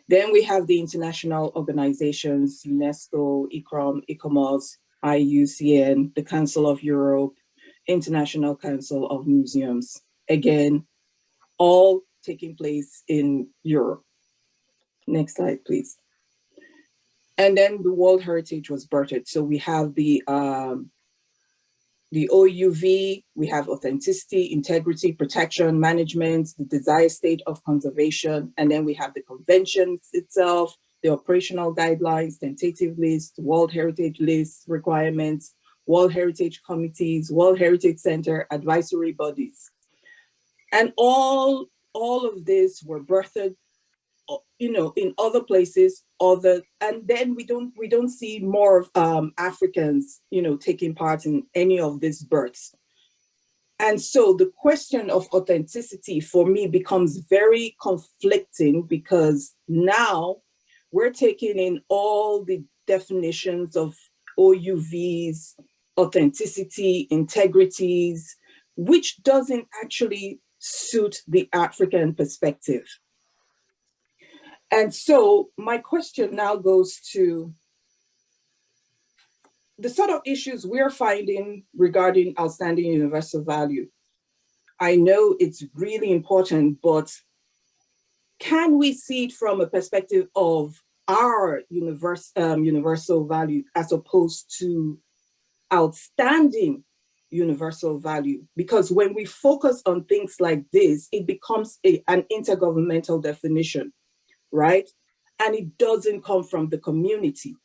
G: Then we have the international organizations, UNESCO, ICROM, ICOMOS, IUCN, the Council of Europe, International Council of Museums, again, all taking place in Europe. Next slide, please. And then the World Heritage was birthed. So we have the OUV, we have authenticity, integrity, protection, management, the desired state of conservation, and then we have the convention itself, the operational guidelines, tentative list, World Heritage list requirements, World Heritage committees, World Heritage Center, advisory bodies. And all of this were birthed, in other places, and then we don't see more of Africans, taking part in any of these births. And so the question of authenticity for me becomes very conflicting, because now we're taking in all the definitions of OUVs, authenticity, integrities, which doesn't actually suit the African perspective. And so my question now goes to the sort of issues we're finding regarding outstanding universal value. I know it's really important, but can we see it from a perspective of our universal value as opposed to outstanding universal value? Because when we focus on things like this, it becomes an intergovernmental definition, right? And it doesn't come from the community.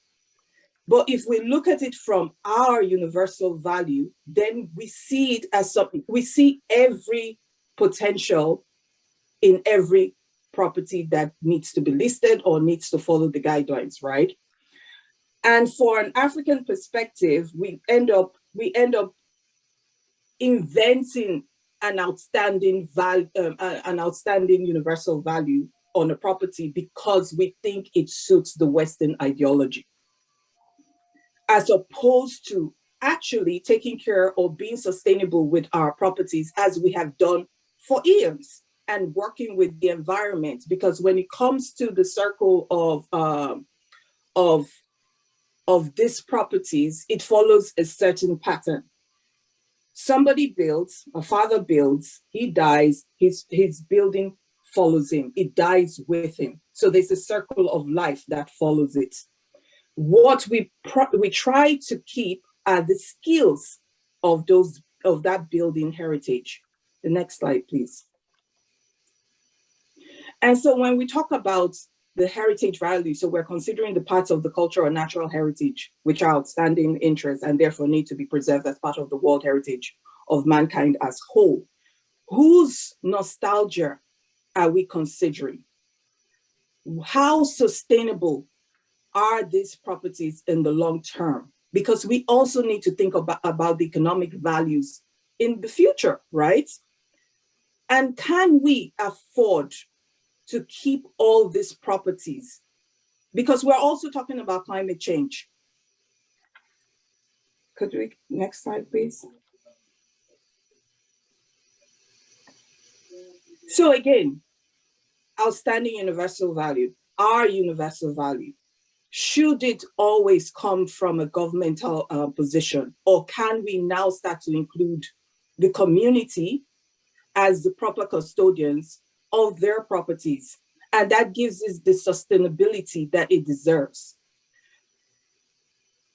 G: But if we look at it from our universal value, then we see it as something, we see every potential in every property that needs to be listed or needs to follow the guidelines, right? And for an African perspective, we end up inventing an outstanding universal value on a property because we think it suits the Western ideology, as opposed to actually taking care or being sustainable with our properties as we have done for eons, and working with the environment. Because when it comes to the circle of these properties, it follows a certain pattern. Somebody builds, a father builds, he dies, his building follows him, it dies with him. So there's a circle of life that follows it. What we try to keep are the skills of that building heritage. The next slide, please. And so when we talk about the heritage value, so we're considering the parts of the cultural or natural heritage, which are outstanding interests and therefore need to be preserved as part of the world heritage of mankind as whole. Whose nostalgia are we considering? How sustainable are these properties in the long term? Because we also need to think about the economic values in the future, right? And can we afford to keep all these properties? Because we're also talking about climate change. Could we, next slide, please? So again, outstanding universal value, our universal value. Should it always come from a governmental position, or can we now start to include the community as the proper custodians of their properties? And that gives us the sustainability that it deserves.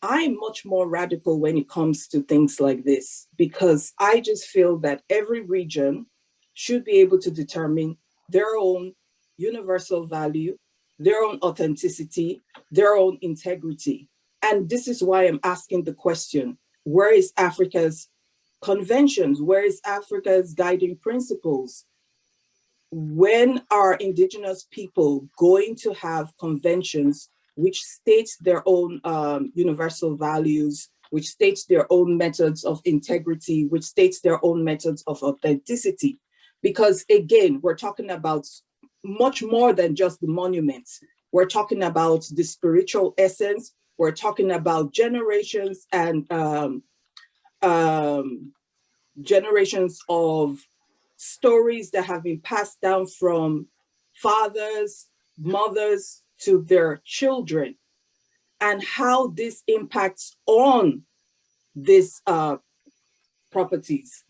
G: I'm much more radical when it comes to things like this, because I just feel that every region should be able to determine their own universal value, their own authenticity, their own integrity. And this is why I'm asking the question, where is Africa's conventions? Where is Africa's guiding principles? When are indigenous people going to have conventions which states their own universal values, which states their own methods of integrity, which states their own methods of authenticity? Because again, we're talking about much more than just the monuments. We're talking about the spiritual essence. We're talking about generations and generations of stories that have been passed down from fathers, mothers to their children, and how this impacts on these properties.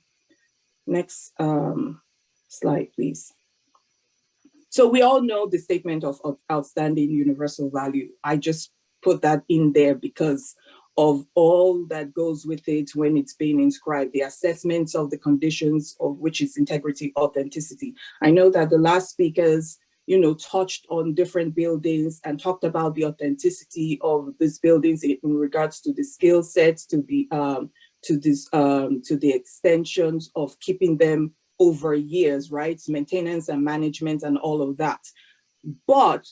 G: Next slide, please. So we all know the statement of outstanding universal value. I just put that in there because of all that goes with it when it's being inscribed, the assessments of the conditions of which is integrity, authenticity. I know that the last speakers, touched on different buildings and talked about the authenticity of these buildings in regards to the skill sets, to the extensions of keeping them over years, right? Maintenance and management and all of that. But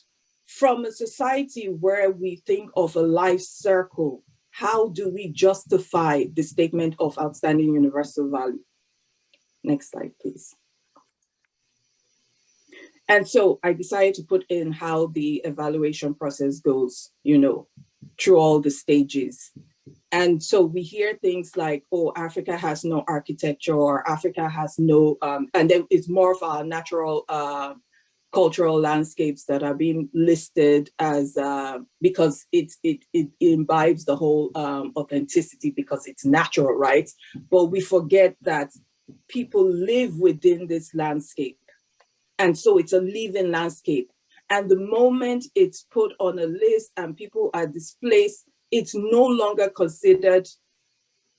G: from a society where we think of a life circle, how do we justify the statement of outstanding universal value? Next slide, please. And so I decided to put in how the evaluation process goes, through all the stages. And so we hear things like, oh, Africa has no architecture, or Africa has no, and then it's more of our natural cultural landscapes that are being listed as, because it imbibes the whole authenticity because it's natural, right? But we forget that people live within this landscape. And so it's a living landscape. And the moment it's put on a list and people are displaced, it's no longer considered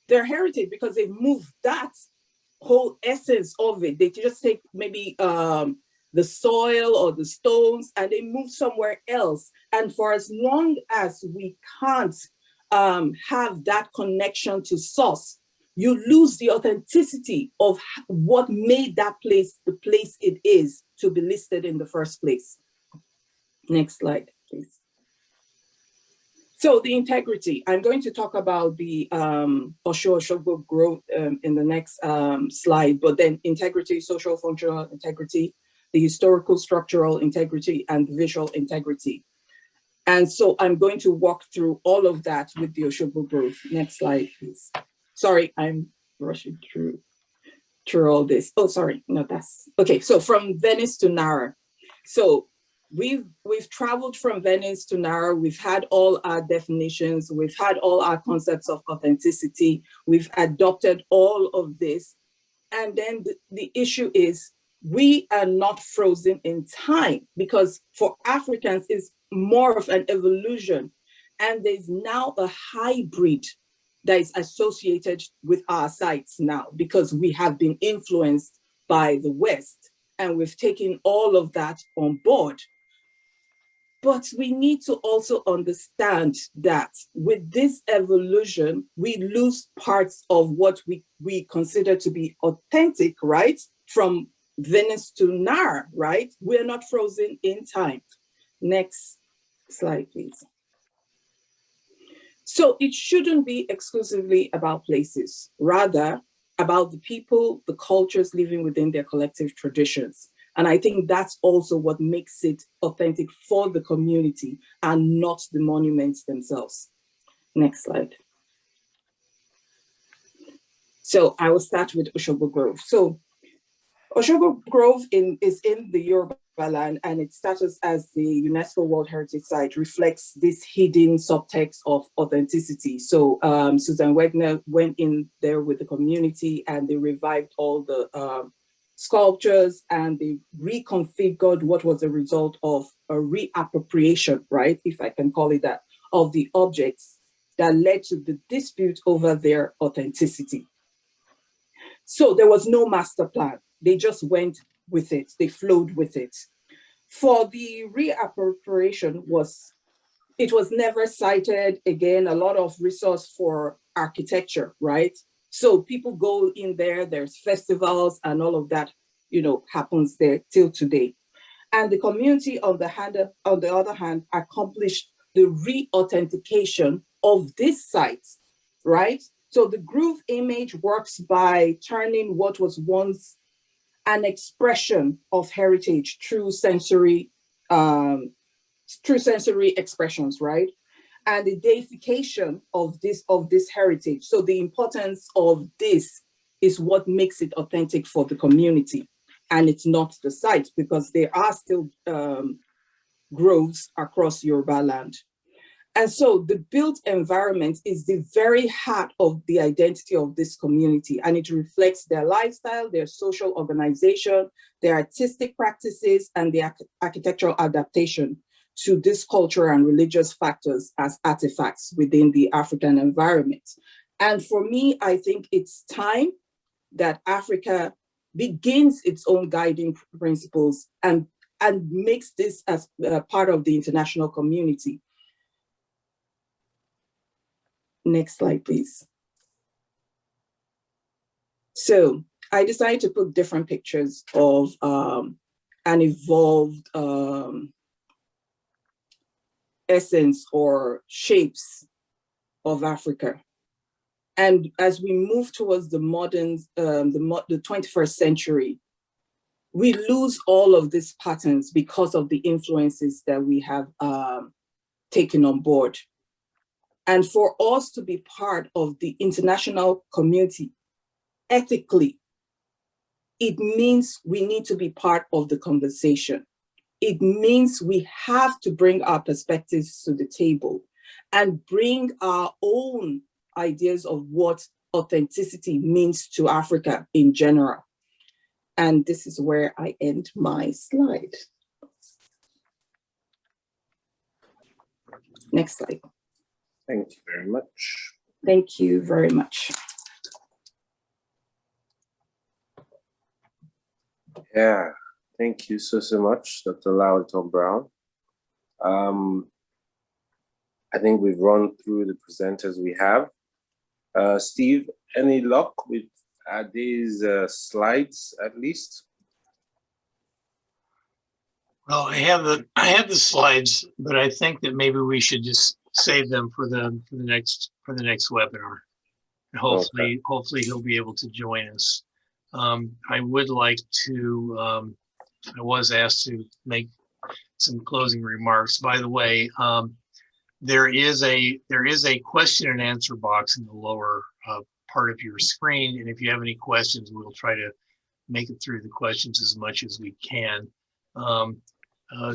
G: their heritage because they've moved that whole essence of it. They just take maybe the soil or the stones and they move somewhere else. And for as long as we can't have that connection to source, you lose the authenticity of what made that place the place it is to be listed in the first place. Next slide, please. So the integrity, I'm going to talk about the Osho-Oshogbo growth in the next slide, but then integrity, social functional integrity, the historical structural integrity, and the visual integrity. And so I'm going to walk through all of that with the Oshogbo growth. Next slide, please. Sorry, I'm rushing through all this. Oh, sorry, no, that's, okay. So from Venice to Nara. So we've traveled from Venice to Nara. We've had all our definitions. We've had all our concepts of authenticity. We've adopted all of this. And then the issue is we are not frozen in time, because for Africans, it's more of an evolution. And there's now a hybrid that is associated with our sites now, because we have been influenced by the West, and we've taken all of that on board. But we need to also understand that with this evolution, we lose parts of what we consider to be authentic, right? From Venice to Nara, right? We're not frozen in time. Next slide, please. So it shouldn't be exclusively about places, rather about the people, the cultures living within their collective traditions. And I think that's also what makes it authentic for the community and not the monuments themselves. Next slide. So I will start with Oshobo Grove. So Oshobo Grove is in the Yoruba land, and its status as the UNESCO World Heritage Site reflects this hidden subtext of authenticity. So Susan Wegner went in there with the community, and they revived all the sculptures, and they reconfigured what was a result of a reappropriation, right, if I can call it that, of the objects that led to the dispute over their authenticity. So there was no master plan. They just went with it. They flowed with it. For the reappropriation it was never cited. Again, a lot of resource for architecture, right? So people go in there, there's festivals and all of that, you know, happens there till today. And the community on the other hand, accomplished the re-authentication of this site, right? So the groove image works by turning what was once an expression of heritage through sensory expressions, right? And the deification of this heritage. So the importance of this is what makes it authentic for the community. And it's not the site, because there are still groves across Yoruba land. And so the built environment is the very heart of the identity of this community, and it reflects their lifestyle, their social organization, their artistic practices, and their architectural adaptation to this cultural and religious factors as artifacts within the African environment. And for me, I think it's time that Africa begins its own guiding principles and makes this as part of the international community. Next slide, please. So I decided to put different pictures of an evolved essence or shapes of Africa. And as we move towards the modern, the 21st century, we lose all of these patterns because of the influences that we have taken on board. And for us to be part of the international community ethically, it means we need to be part of the conversation. It means we have to bring our perspectives to the table and bring our own ideas of what authenticity means to Africa in general. And this is where I end my slide. Next slide.
A: Thank you very much.
G: Thank you very much.
A: Yeah, thank you so much, Dr. Lawton Brown. I think we've run through the presenters we have. Steve, any luck with these slides at least?
C: Well, I have the slides, but I think that maybe we should just save them for the next webinar. And hopefully he'll be able to join us. I would like to. I was asked to make some closing remarks. By the way, there is a question and answer box in the lower part of your screen, and if you have any questions, we'll try to make it through the questions as much as we can.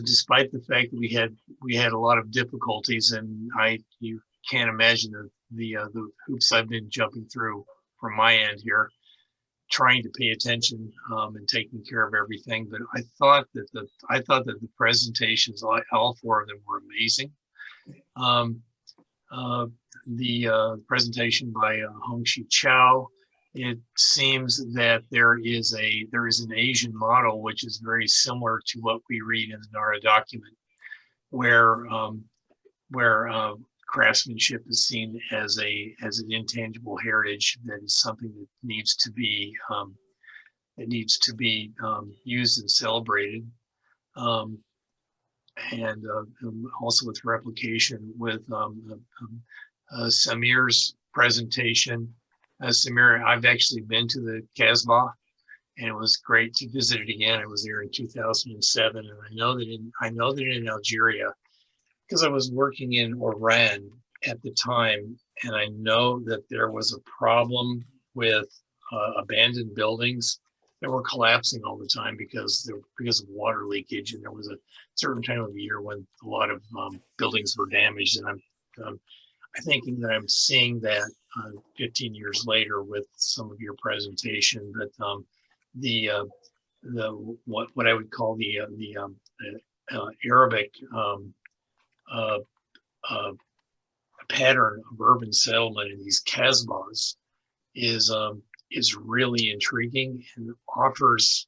C: Despite the fact that we had a lot of difficulties, and you can't imagine the hoops I've been jumping through from my end here, trying to pay attention and taking care of everything. But I thought that the presentations, all four of them, were amazing. The presentation by Hongxi Chow, it seems that there is an Asian model which is very similar to what we read in the Nara Document, where craftsmanship is seen as an intangible heritage that is something that needs to be used and celebrated, and also with replication with Samir's presentation. Samir, I've actually been to the Casbah, and it was great to visit it again. I was there in 2007, and I know that in Algeria, because I was working in Oran at the time, and I know that there was a problem with abandoned buildings that were collapsing all the time because of water leakage, and there was a certain time of the year when a lot of buildings were damaged. And I'm thinking that I'm seeing that 15 years later with some of your presentation, that what I would call the Arabic pattern of urban settlement in these Casbahs is really intriguing and offers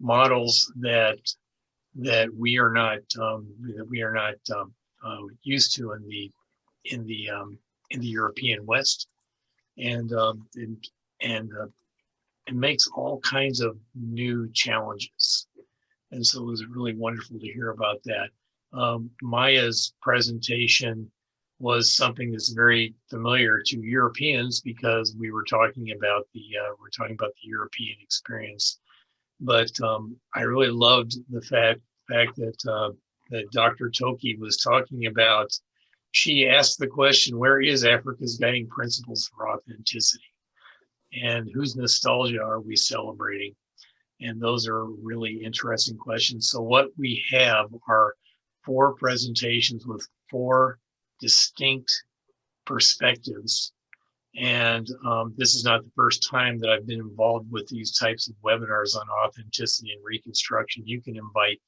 C: models that we are not used to in the European West, and it makes all kinds of new challenges. And so it was really wonderful to hear about that. Maya's presentation was something that's very familiar to Europeans because we were talking about the European experience. But I really loved the fact that Dr. Toki was talking about. She asked the question, where is Africa's guiding principles for authenticity? And whose nostalgia are we celebrating? And those are really interesting questions. So what we have are 4 presentations with 4 distinct perspectives. And this is not the first time that I've been involved with these types of webinars on authenticity and reconstruction. You can invite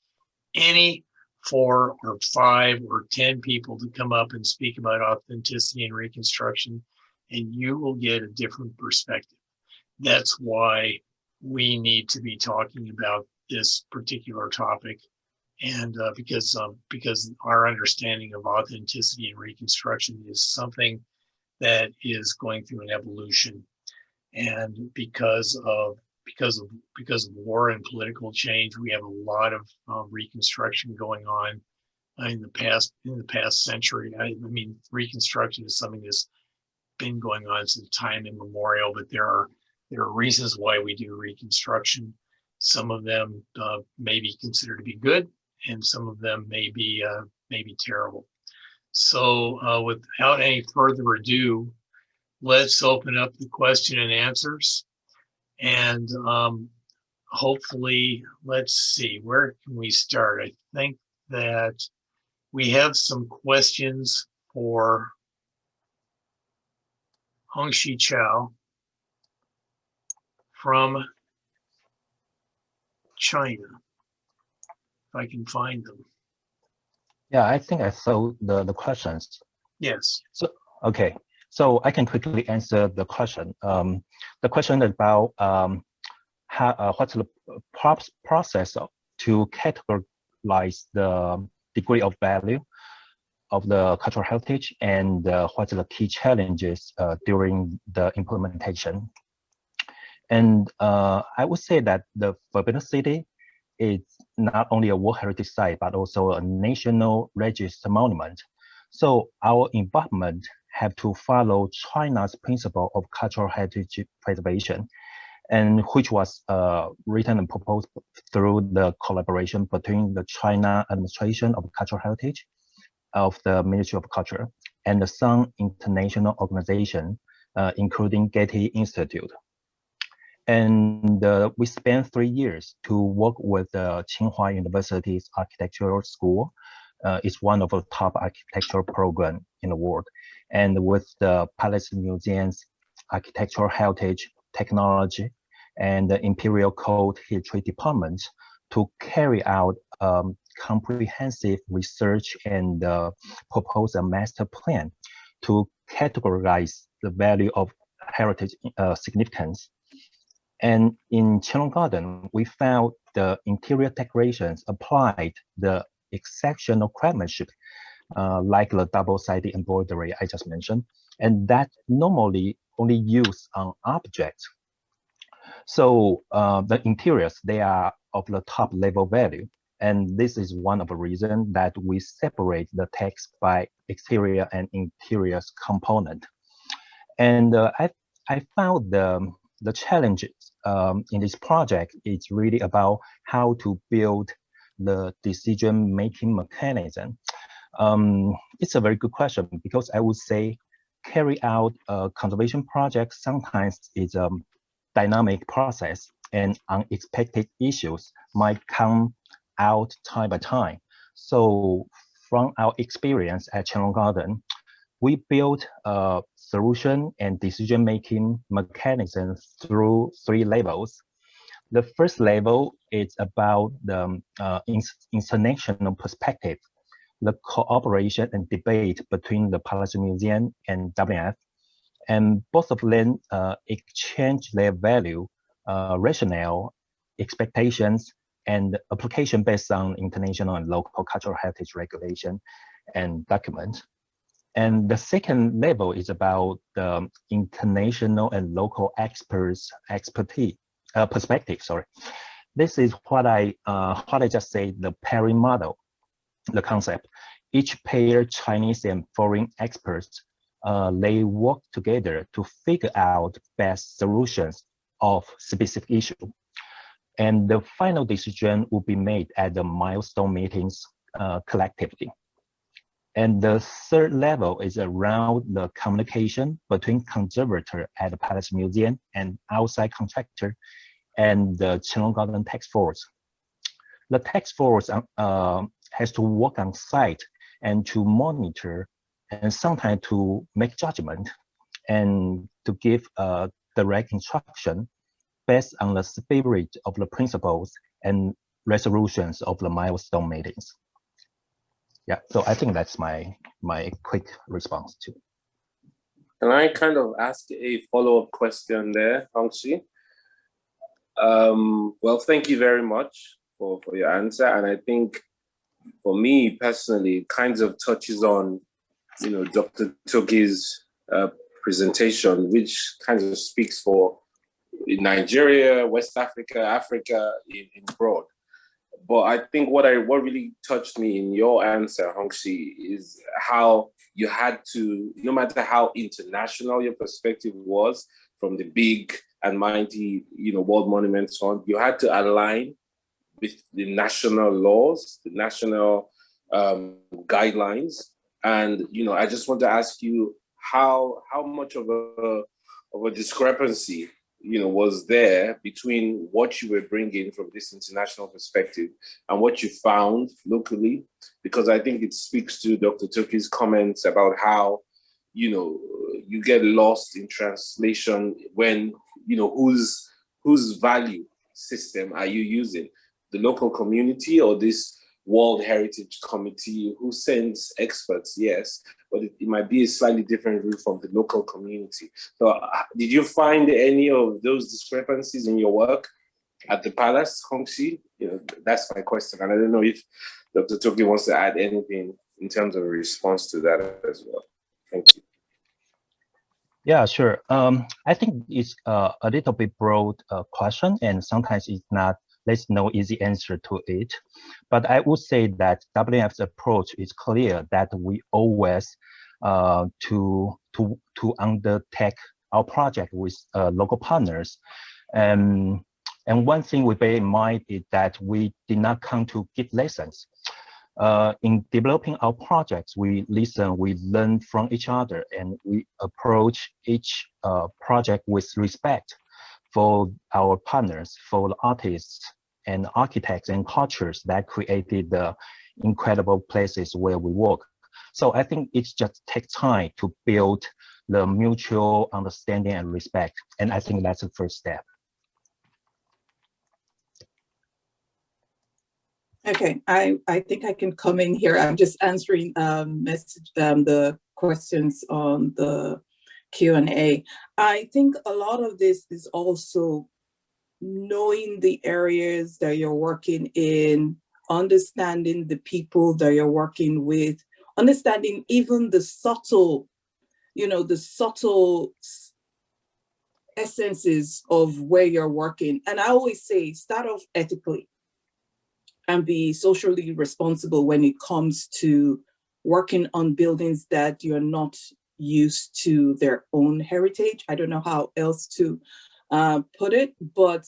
C: any 4 or 5 or 10 people to come up and speak about authenticity and reconstruction, and you will get a different perspective. That's why we need to be talking about this particular topic, and because our understanding of authenticity and reconstruction is something that is going through an evolution, and because of war and political change, we have a lot of reconstruction going on in the past century. I mean, reconstruction is something that's been going on since time immemorial, but there are reasons why we do reconstruction. Some of them may be considered to be good, and some of them may be terrible. So without any further ado, let's open up the question and answers. And hopefully, let's see, where can we start? I think that we have some questions for Hongxi Chao from China, if I can find them.
D: Yeah, I think I saw the questions.
C: Yes.
D: So, okay. So I can quickly answer the question. The question about what's the process to categorize the degree of value of the cultural heritage, and what's the key challenges during the implementation. And I would say that the Forbidden City is not only a World Heritage Site, but also a National Register Monument. So our involvement have to follow China's principle of cultural heritage preservation, and which was written and proposed through the collaboration between the China Administration of Cultural Heritage of the Ministry of Culture and some international organization, including Getty Institute. And we spent 3 years to work with Tsinghua University's architectural school. It's one of the top architectural programs in the world. And with the Palace Museum's architectural heritage, technology, and the Imperial Court History Department to carry out comprehensive research and propose a master plan to categorize the value of heritage significance. And in Chenlong Garden, we found the interior decorations applied the exceptional craftsmanship, like the double-sided embroidery I just mentioned, and that normally only used on objects. So the interiors, they are of the top level value. And this is one of the reasons that we separate the text by exterior and interior component. And I found the challenges in this project is really about how to build the decision-making mechanism. It's a very good question, because I would say carry out a conservation project sometimes is a dynamic process, and unexpected issues might come out time by time. So from our experience at Chenlong Garden, we built a solution and decision-making mechanism through 3 levels. The first level is about the international perspective, the cooperation and debate between the Palace Museum and WF, and both of them exchange their value, rationale, expectations, and application based on international and local cultural heritage regulation and document. And the second level is about the international and local perspective. Sorry, this is what I just said, the pairing model, the concept. Each pair, Chinese and foreign experts, they work together to figure out best solutions of specific issue. And the final decision will be made at the milestone meetings collectively. And the third level is around the communication between conservator at the Palace Museum and outside contractor and the Chenlong Garden task force. The task force has to work on site and to monitor and sometimes to make judgment and to give direct instruction based on the spirit of the principles and resolutions of the milestone meetings. Yeah, so I think that's my quick response to.
A: Can I kind of ask a follow-up question there, Hongxi? Well, thank you very much for your answer. And I think for me personally, it kind of touches on, Dr. Toki's presentation, which kind of speaks for Nigeria, West Africa, Africa in broad. But I think what really touched me in your answer, Hongxi, is how you had to, no matter how international your perspective was from the big and mighty, world monuments on, you had to align with the national laws, the national guidelines. And, I just want to ask you how much of a discrepancy was there between what you were bringing from this international perspective and what you found locally? Because I think it speaks to Dr. Toki's comments about how, you get lost in translation when, whose value system are you using? The local community or this World Heritage Committee who sends experts? Yes, but it might be a slightly different route from the local community. So did you find any of those discrepancies in your work at the Palace, Hongxi? That's my question. And I don't know if Dr. Toki wants to add anything in terms of a response to that as well. Thank you.
D: Yeah, sure. I think it's a little bit broad question, and sometimes there's no easy answer to it. But I would say that WF's approach is clear, that we always to undertake our project with local partners. And one thing we bear in mind is that we did not come to give lessons. In developing our projects, we listen, we learn from each other, and we approach each project with respect for our partners, for the artists and architects and cultures that created the incredible places where we work. So I think it just takes time to build the mutual understanding and respect. And I think that's the first step.
G: Okay, I think I can come in here. I'm just answering the questions on the Q&A. I think a lot of this is also knowing the areas that you're working in, understanding the people that you're working with, understanding even the subtle, the subtle essences of where you're working. And I always say, start off ethically and be socially responsible when it comes to working on buildings that you're not used to their own heritage. I don't know how else to put it, but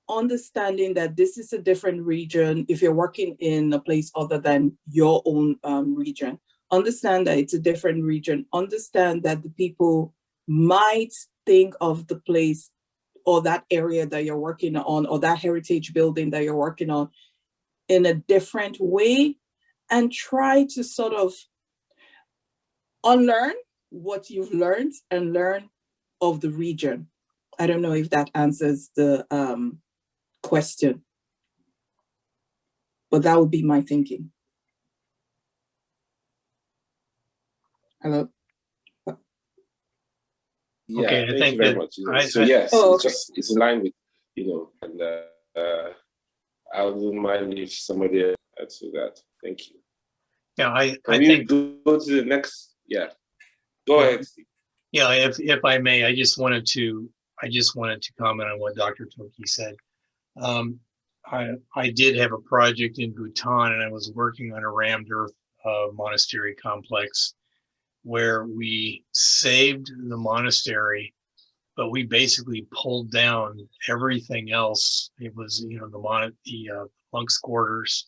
G: understanding that this is a different region. If you're working in a place other than your own region, understand that it's a different region. Understand that the people might think of the place or that area that you're working on or that heritage building that you're working on in a different way, and try to sort of unlearn what you've learned and learn of the region. I don't know if that answers the question, but that would be my thinking. Hello?
A: Yeah,
C: Okay,
A: thank you very much. So yes, it's in line with, and I wouldn't mind if somebody else adds to that. Thank you.
C: Yeah, I
A: think go to the next. Yeah, go ahead, Steve.
C: Yeah, if I may, I just wanted to comment on what Dr. Toki said. I did have a project in Bhutan, and I was working on a rammed earth monastery complex where we saved the monastery, but we basically pulled down everything else. It was, the monks' quarters,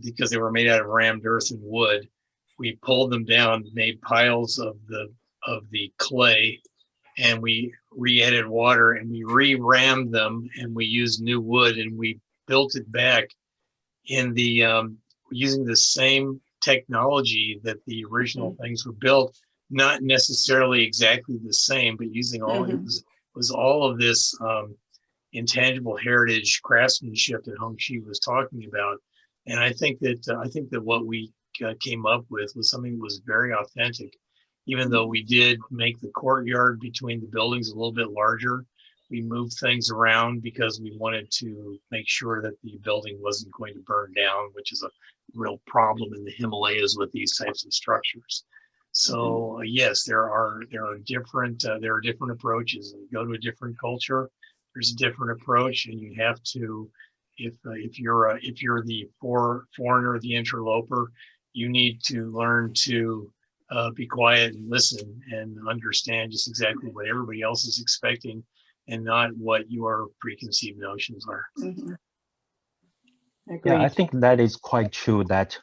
C: because they were made out of rammed earth and wood. We pulled them down, made piles of the clay, and we re-added water, and we re-rammed them, and we used new wood, and we built it back in the using the same technology that the original things were built, not necessarily exactly the same, but using all it was all of this intangible heritage craftsmanship that Hongxi was talking about. And I think that what we came up with was something that was very authentic. Even though we did make the courtyard between the buildings a little bit larger, we moved things around because we wanted to make sure that the building wasn't going to burn down, which is a real problem in the Himalayas with these types of structures. So yes, there are different approaches. You go to a different culture, there's a different approach, and you have to, if you're the foreigner, the interloper, you need to learn to be quiet and listen and understand just exactly what everybody else is expecting and not what your preconceived notions are.
D: Yeah, I think that is quite true that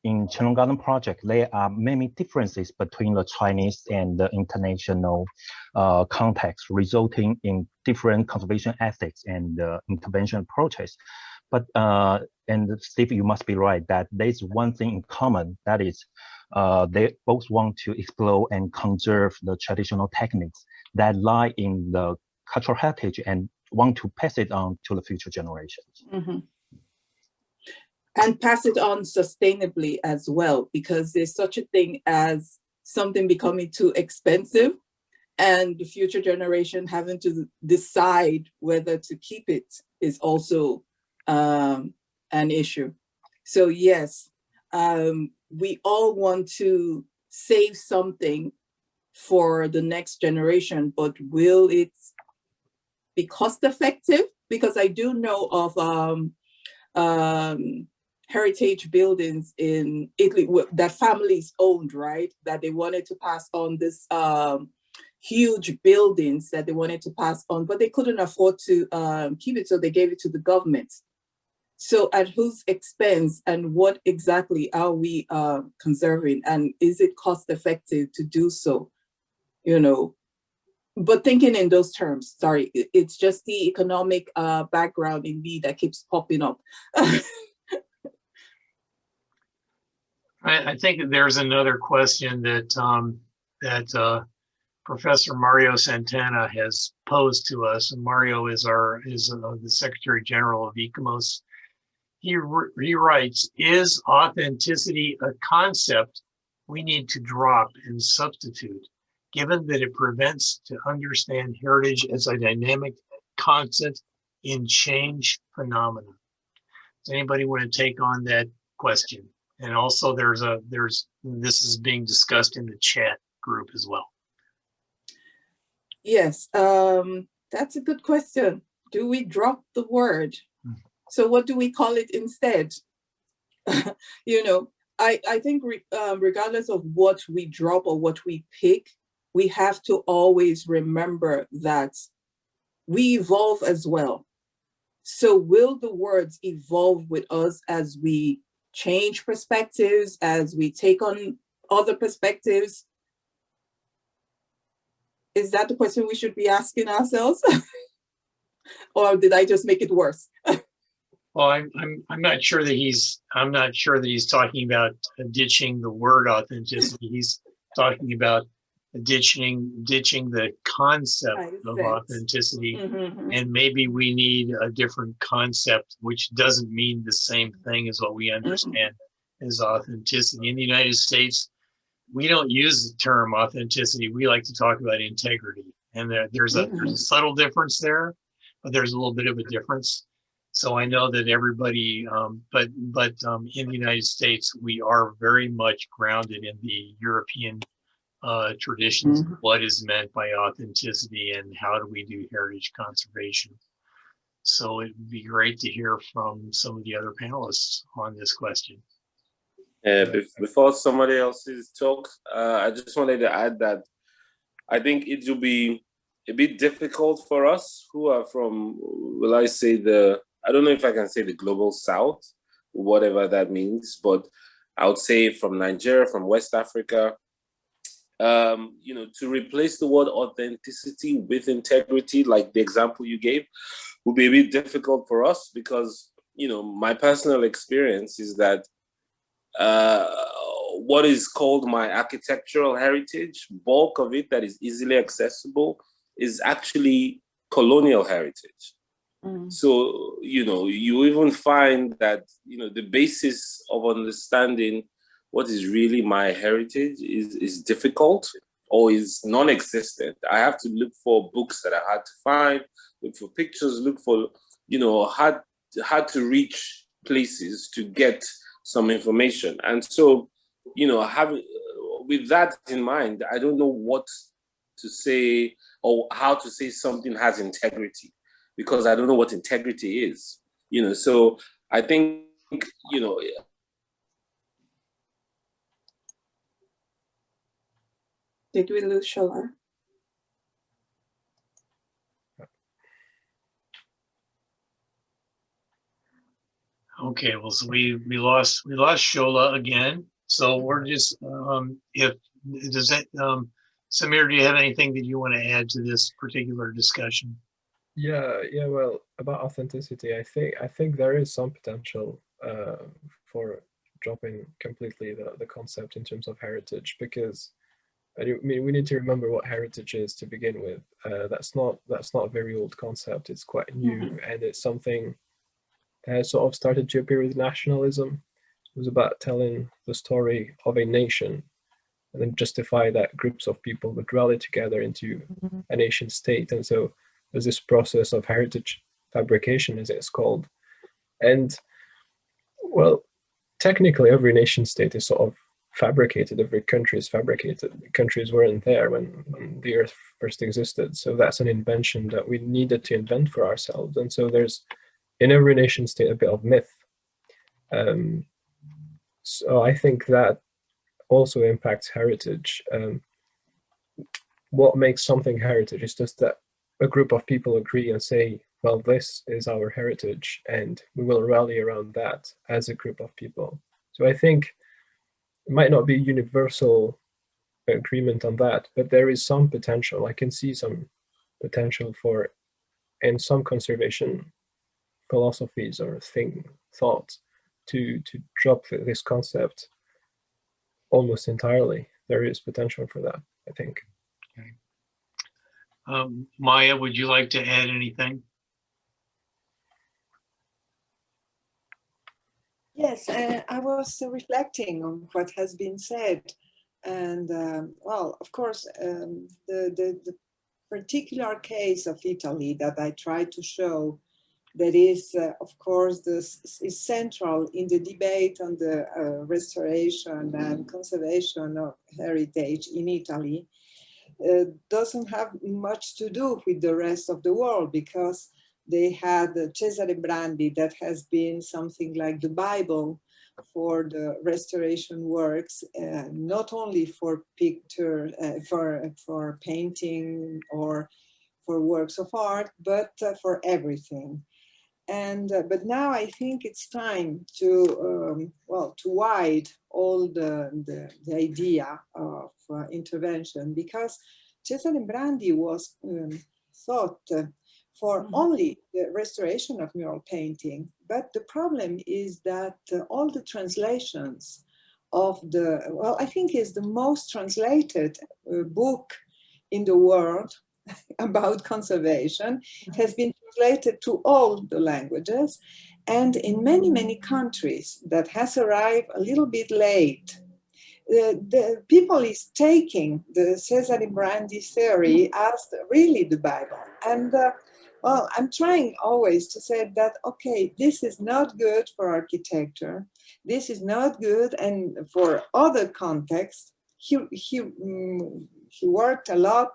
D: in Chenlong Garden project, there are many differences between the Chinese and the international context, resulting in different conservation ethics and intervention approaches. But, and Steve, you must be right that there's one thing in common, that is they both want to explore and conserve the traditional techniques that lie in the cultural heritage and want to pass it on to the future generations.
G: And pass it on sustainably as well, because there's such a thing as something becoming too expensive and the future generation having to decide whether to keep it is also an issue. So yes, we all want to save something for the next generation, but will it be cost effective? Because I do know of heritage buildings in Italy that families owned, right? That they wanted to pass on this huge buildings that they wanted to pass on, but they couldn't afford to keep it, so they gave it to the government. So at whose expense and what exactly are we conserving? And is it cost effective to do so? But thinking in those terms, sorry, it's just the economic background in me that keeps popping up.
C: I think that there's another question that Professor Mario Santana has posed to us, and Mario is the Secretary General of ICOMOS. He writes, is authenticity a concept we need to drop and substitute? given that it prevents to understand heritage as a dynamic constant in change phenomena. Does anybody want to take on that question? And also this is being discussed in the chat group as well.
G: Yes, that's a good question. Do we drop the word? So what do we call it instead? You know, I think regardless of what we drop or what we pick, we have to always remember that we evolve as well. So will the words evolve with us as we change perspectives, as we take on other perspectives? Is that the question we should be asking ourselves? Or did I just make it worse?
C: Well, I'm not sure that he's talking about ditching the word authenticity. He's talking about ditching the concept of authenticity.
G: Mm-hmm.
C: And maybe we need a different concept, which doesn't mean the same thing as what we understand as authenticity. In the United States, we don't use the term authenticity. We like to talk about integrity. And there's a subtle difference there, but there's a little bit of a difference. So I know that everybody, but in the United States, we are very much grounded in the European traditions, what is meant by authenticity and how do we do heritage conservation. So it would be great to hear from some of the other panelists on this question.
A: Before somebody else's talk, I just wanted to add that I think it will be a bit difficult for us who are from, will I say I don't know if I can say the global South, whatever that means, but I would say from Nigeria, from West Africa, you know, to replace the word authenticity with integrity, like the example you gave, would be a bit difficult for us because, you know, my personal experience is that what is called my architectural heritage, bulk of it that is easily accessible, is actually colonial heritage. So, you know, you even find that, you know, the basis of understanding what is really my heritage is difficult or is non-existent. I have to look for books that are hard to find, look for pictures, look for, you know, hard to reach places to get some information. And so, you know, with that in mind, I don't know what to say or how to say something has integrity, because I don't know what integrity is, you know. So I think, you know,
G: did we lose Shola?
C: Okay, well, so we lost Shola again. So we're just Samir, do you have anything that you want to add to this particular discussion?
F: Yeah. Well, about authenticity, I think there is some potential for dropping completely the concept in terms of heritage, because I mean we need to remember what heritage is to begin with. That's not a very old concept. It's quite new, and it's something that sort of started to appear with nationalism. It was about telling the story of a nation and then justify that groups of people would rally together into a nation state. And so there's this process of heritage fabrication, as it's called. And well, technically every nation state is sort of fabricated, every country is fabricated. Countries weren't there when the earth first existed. So that's an invention that we needed to invent for ourselves. And so there's in every nation state a bit of myth. So I think that also impacts heritage. What makes something heritage is just that a group of people agree and say, well, this is our heritage, and we will rally around that as a group of people. So I think it might not be universal agreement on that, but there is some potential. I can see some potential for, in some conservation philosophies or thoughts, to drop this concept almost entirely. There is potential for that, I think.
C: Okay. Maya, would you like to add anything?
E: Yes, I was reflecting on what has been said. And well, of course, the particular case of Italy that I try to show, that is, of course, this is central in the debate on the restoration and conservation of heritage in Italy, doesn't have much to do with the rest of the world, because they had Cesare Brandi, that has been something like the Bible for the restoration works, not only for picture, for painting or for works of art, but for everything. And but now I think it's time to well, to widen all the idea of intervention, because Cesare Brandi was thought for only the restoration of mural painting. But the problem is that all the translations of the, well, I think is the most translated book in the world about conservation. It has been translated to all the languages, and in many, many countries that has arrived a little bit late. The people is taking the Cesare Brandi theory as really the Bible. And well, I'm trying always to say that, okay, this is not good for architecture. This is not good, and for other contexts. He worked a lot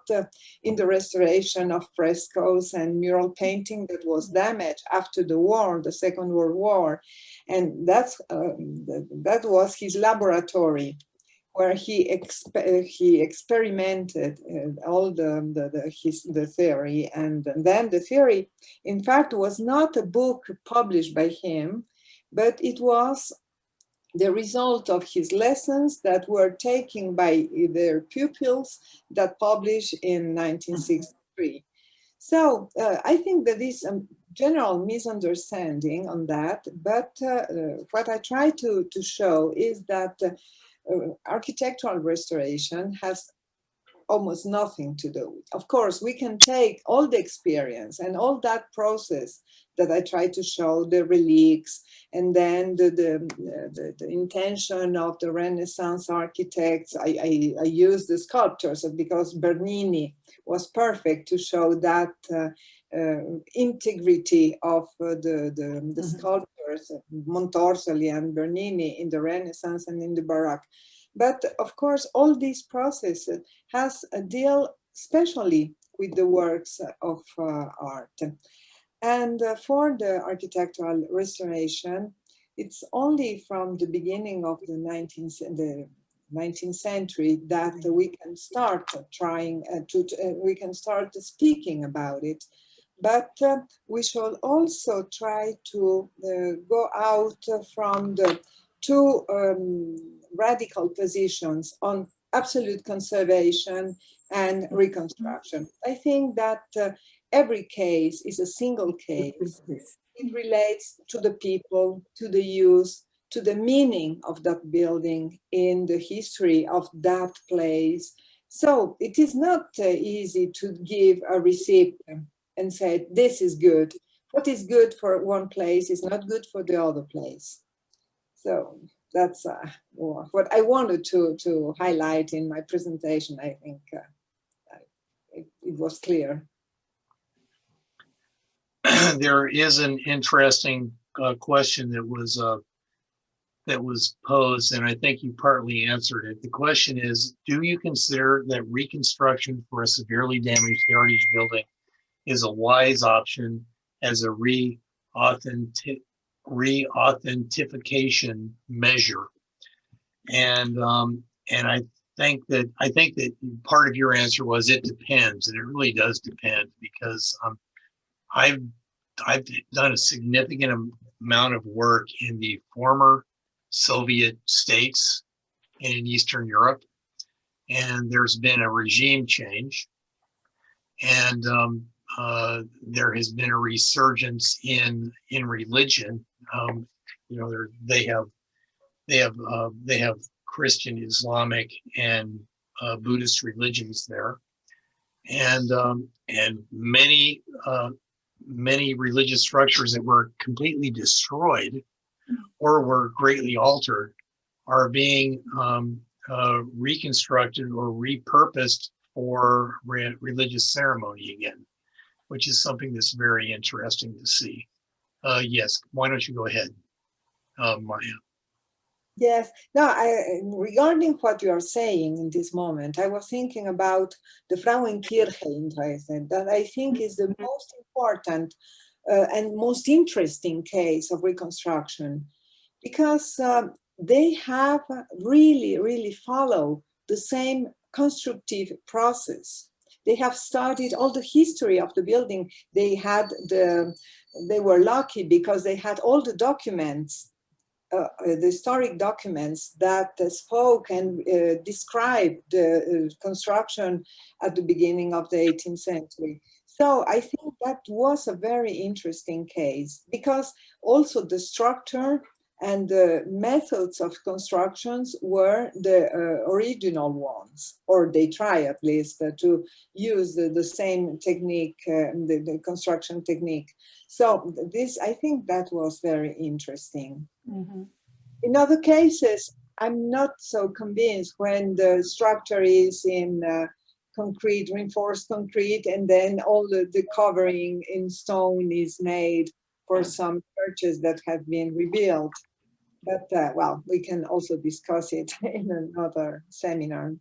E: in the restoration of frescoes and mural painting that was damaged after the war, the Second World War. And that was his laboratory, where he experimented all the theory. And then the theory, in fact, was not a book published by him, but it was the result of his lessons that were taken by their pupils that published in 1963. So I think that is a general misunderstanding on that, but what I try to show is that architectural restoration has almost nothing to do with. Of course, we can take all the experience and all that process that I try to show, the relics, and then the intention of the Renaissance architects. I use the sculptures because Bernini was perfect to show that integrity of the sculptors, Montorsoli and Bernini in the Renaissance and in the Baroque. But of course, all these processes has a deal especially with the works of art. And for the architectural restoration, it's only from the beginning of the 19th century that we can start trying we can start speaking about it. But we should also try to go out from the two radical positions on absolute conservation and reconstruction. I think that every case is a single case. It relates to the people, to the use, to the meaning of that building in the history of that place. So it is not easy to give a receipt and say, this is good. What is good for one place is not good for the other place. So that's what I wanted to highlight in my presentation. I think it was clear.
C: There is an interesting question that was posed, and I think you partly answered it. The question is, do you consider that reconstruction for a severely damaged heritage building is a wise option as a re-authentication measure? And I think that part of your answer was it depends, and it really does depend, because I've done a significant amount of work in the former Soviet states and in Eastern Europe, and there's been a regime change, and there has been a resurgence in religion. You know, they have Christian, Islamic, and Buddhist religions there, and many religious structures that were completely destroyed or were greatly altered are being reconstructed or repurposed for religious ceremony again, which is something that's very interesting to see. Yes, why don't you go ahead, Maya?
E: Yes, no, regarding what you are saying in this moment, I was thinking about the Frauenkirche in Dresden, that I think is the most important and most interesting case of reconstruction, because they have really followed the same constructive process. They have studied all the history of the building. They were lucky because they had all the documents, the historic documents that spoke and described the construction at the beginning of the 18th century. So I think that was a very interesting case, because also the structure and the methods of constructions were the original ones, or they try at least to use the same technique, the construction technique. So this, I think that was very interesting.
B: Mm-hmm.
E: In other cases, I'm not so convinced when the structure is in concrete, reinforced concrete, and then all the covering in stone is made for some churches that have been rebuilt. But well, we can also discuss it in another seminar.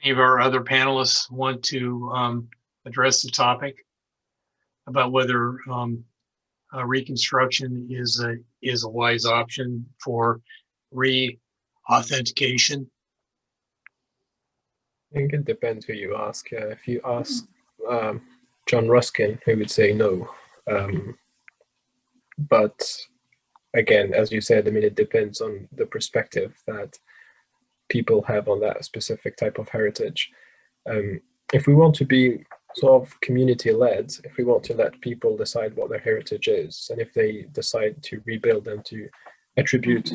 C: Any of our other panelists want to address the topic about whether reconstruction is a wise option for re-authentication?
F: I think it depends who you ask. If you ask John Ruskin, he would say no. But again, as you said, I mean, it depends on the perspective that people have on that specific type of heritage. If we want to be sort of community-led, if we want to let people decide what their heritage is, and if they decide to rebuild and to attribute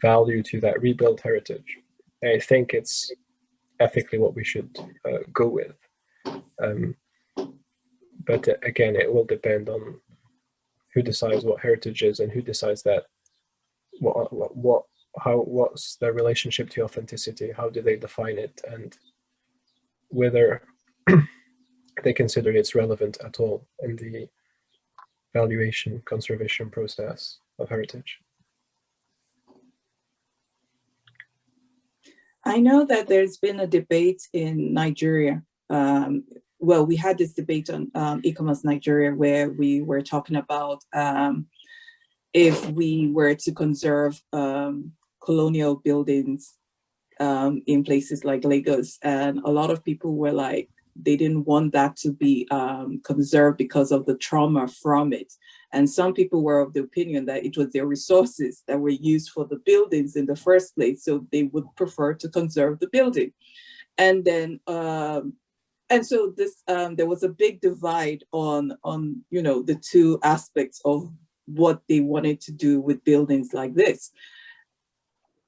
F: value to that rebuilt heritage, I think it's ethically what we should go with. But again, it will depend on who decides what heritage is and who decides that what's their relationship to authenticity, how do they define it, and whether they consider it's relevant at all in the valuation, conservation process of heritage.
G: I know that there's been a debate in Nigeria. Well, we had this debate on e-commerce Nigeria, where we were talking about if we were to conserve colonial buildings in places like Lagos. And a lot of people were like, they didn't want that to be conserved because of the trauma from it. And some people were of the opinion that it was their resources that were used for the buildings in the first place, so they would prefer to conserve the building. And then, and so this, there was a big divide on the two aspects of what they wanted to do with buildings like this.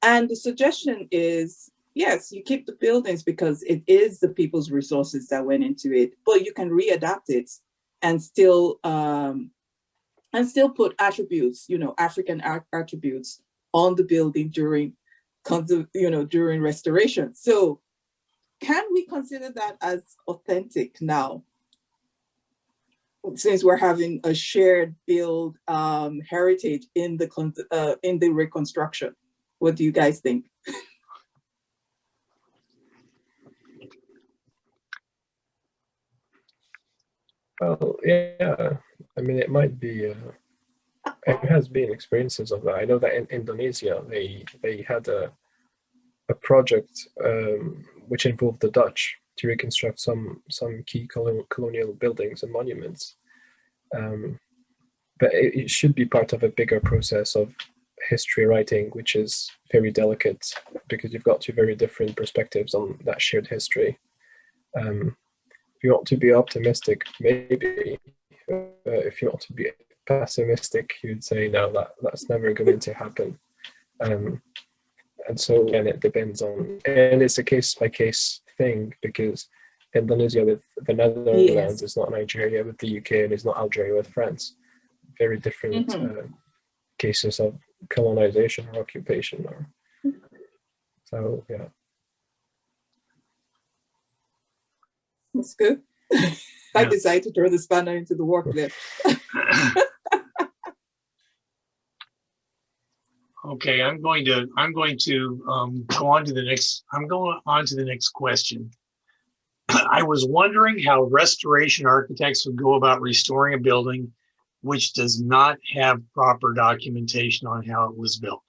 G: And the suggestion is, yes, you keep the buildings because it is the people's resources that went into it, but you can readapt it and still put attributes, African attributes on the building during restoration. So can we consider that as authentic now, since we're having a shared build heritage in the reconstruction? What do you guys think?
F: Well, yeah, I mean, it might be, it has been experiences of that. I know that in Indonesia, they had a project which involved the Dutch to reconstruct some key colonial buildings and monuments. But it should be part of a bigger process of history writing, which is very delicate because you've got two very different perspectives on that shared history. If you want to be optimistic, maybe. If you want to be pessimistic, you'd say, no, that's never going to happen. And so, again, it depends on, and it's a case-by-case thing, because Indonesia with the Netherlands is not Nigeria with the UK, and is not Algeria with France. Very different cases of colonization or occupation. Or so, yeah.
G: That's good. I decided to throw the spanner into the work there.
C: Okay, I'm going to go on to the next. I'm going on to the next question. I was wondering how restoration architects would go about restoring a building which does not have proper documentation on how it was built.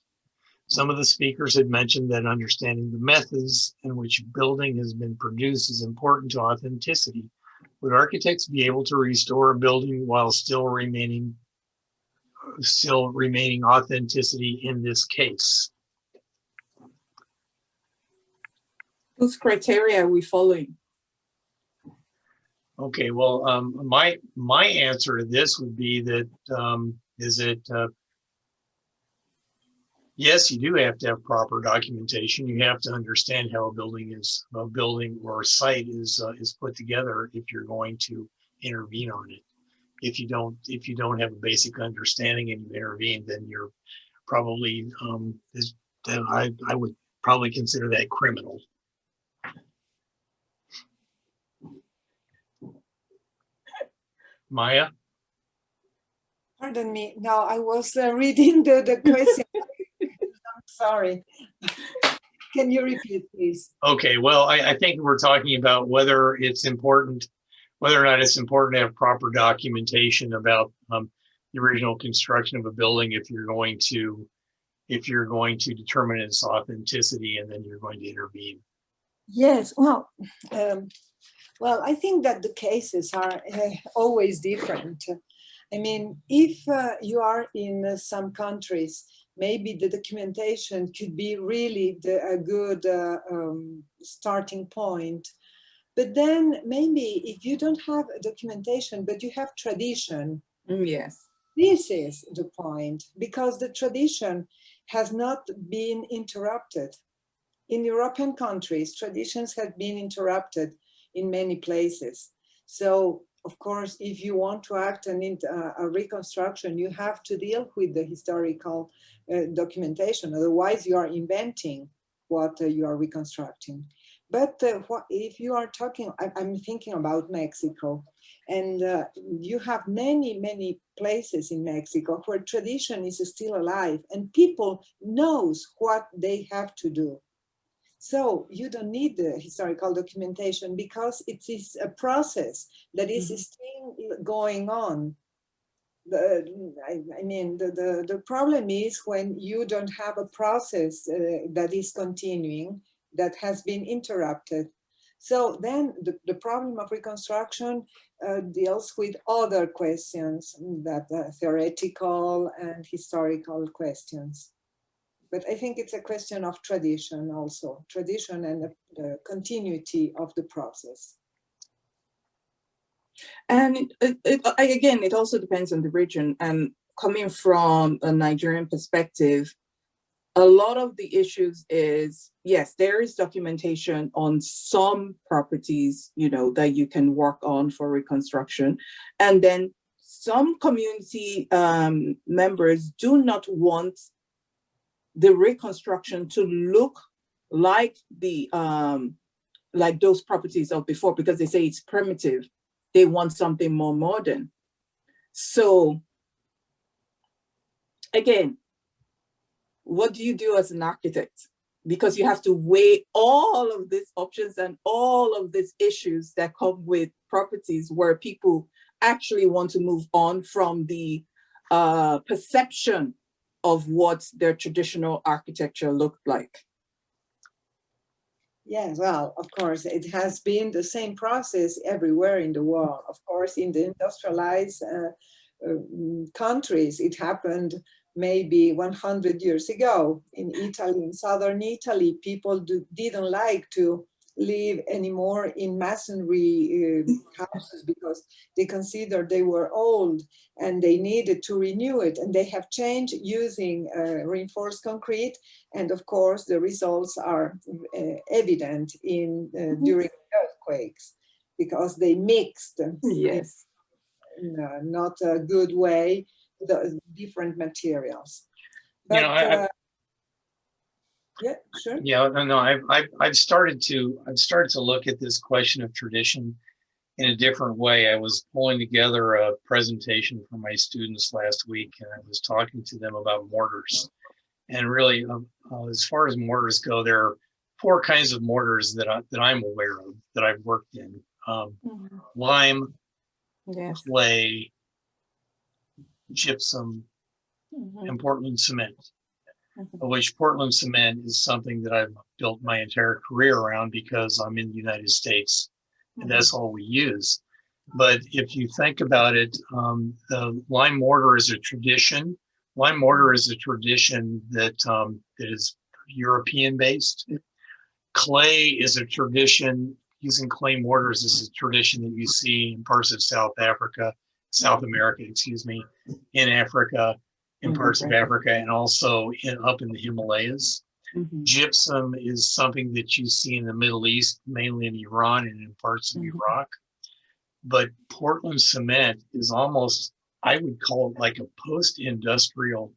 C: Some of the speakers had mentioned that understanding the methods in which a building has been produced is important to authenticity. Would architects be able to restore a building while still remaining authenticity in this case?
G: Whose criteria are we following?
C: Okay, well, my answer to this would be that yes, you do have to have proper documentation. You have to understand how a building or a site is put together if you're going to intervene on it. If you don't have a basic understanding and you intervene, then you're probably I would probably consider that criminal. Maya?
E: Pardon me. No, I was reading the question. I'm sorry. Can you repeat, please?
C: Okay, well, I think we're talking about whether or not it's important to have proper documentation about the original construction of a building if you're going to determine its authenticity and then you're going to intervene.
E: Yes, well, I think that the cases are always different. I mean, if you are in some countries, maybe the documentation could be really a good starting point. But then maybe if you don't have a documentation, but you have tradition.
G: Yes.
E: This is the point, because the tradition has not been interrupted. In European countries, traditions have been interrupted in many places. So, of course, if you want to act in a reconstruction, you have to deal with the historical documentation. Otherwise, you are inventing what you are reconstructing. But if you are talking, I'm thinking about Mexico, and you have many places in Mexico where tradition is still alive and people knows what they have to do. So you don't need the historical documentation because it is a process that is still going on. The problem is when you don't have a process that is continuing, that has been interrupted. So then the problem of reconstruction deals with other questions, that theoretical and historical questions. But I think it's a question of tradition also, tradition and the continuity of the process.
G: And again, it also depends on the region. And coming from a Nigerian perspective, a lot of the issues is, yes, there is documentation on some properties, that you can work on for reconstruction. And then some community members do not want the reconstruction to look like like those properties of before, because they say it's primitive. They want something more modern. So again, what do you do as an architect? Because you have to weigh all of these options and all of these issues that come with properties where people actually want to move on from the perception of what their traditional architecture looked like.
E: Yes, well, of course, it has been the same process everywhere in the world. Of course, in the industrialized countries, it happened maybe 100 years ago. In Italy, in southern Italy, people didn't like to live anymore in masonry houses because they considered they were old and they needed to renew it. And they have changed using reinforced concrete. And of course, the results are evident during earthquakes because they mixed,
G: yes,
E: in not a good way, the different materials.
C: You know,
E: yeah, sure.
C: yeah, no, I've started to look at this question of tradition in a different way. I was pulling together a presentation for my students last week, and I was talking to them about mortars. And really, as far as mortars go, there are four kinds of mortars that I'm aware of, that I've worked in: lime,
E: Yes.
C: clay, gypsum, and Portland cement. Of which Portland cement is something that I've built my entire career around because I'm in the United States, and that's all we use. But if you think about it, the lime mortar is a tradition. Lime mortar is a tradition that is European based. Clay is a tradition. Using clay mortars is a tradition that you see in parts of South America, excuse me, in Africa, in parts of Africa, and also up in the Himalayas. Gypsum is something that you see in the Middle East, mainly in Iran and in parts of Iraq. But Portland cement is almost, I would call it like a post-industrial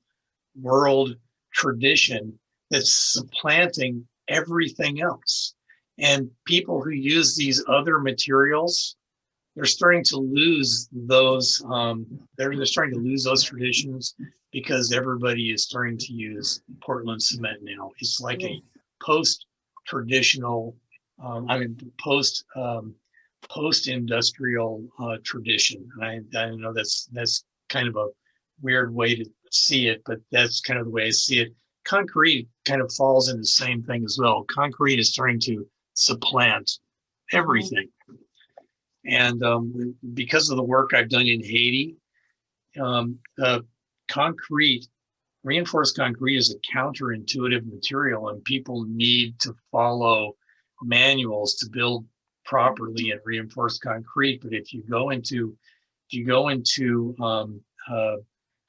C: world tradition that's supplanting everything else. And people who use these other materials, they're starting to lose those. They're starting to lose those traditions because everybody is starting to use Portland cement now. It's like a post-traditional, post-industrial tradition. I know that's kind of a weird way to see it, but that's kind of the way I see it. Concrete kind of falls in the same thing as well. Concrete is starting to supplant everything. And because of the work I've done in Haiti, reinforced concrete is a counterintuitive material, and people need to follow manuals to build properly in reinforced concrete. But if you go into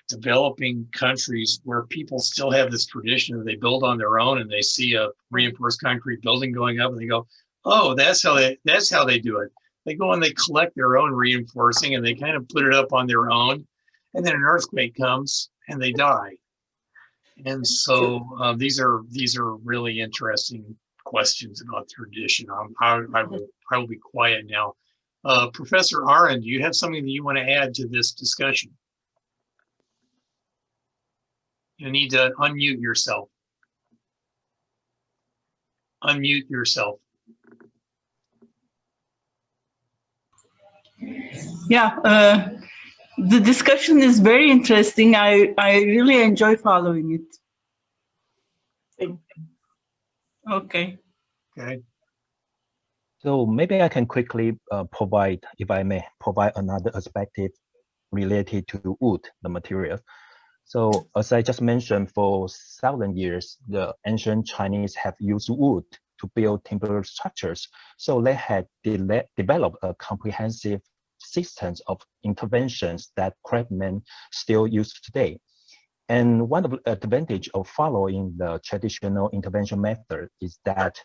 C: developing countries where people still have this tradition that they build on their own, and they see a reinforced concrete building going up, and they go, "Oh, that's how they do it." They go and they collect their own reinforcing, and they kind of put it up on their own, and then an earthquake comes and they die. And so these are really interesting questions about tradition. I will be quiet now. Professor Aaron, do you have something that you want to add to this discussion? You need to unmute yourself. Unmute yourself.
B: Yeah, the discussion is very interesting. I really enjoy following it. Okay.
C: Okay.
D: So maybe I can quickly provide, if I may, provide another perspective related to wood, the material. So as I just mentioned, for 1,000 years, the ancient Chinese have used wood to build timber structures. So they had developed a comprehensive systems of interventions that craftsmen still use today. And one of the advantage of following the traditional intervention method is that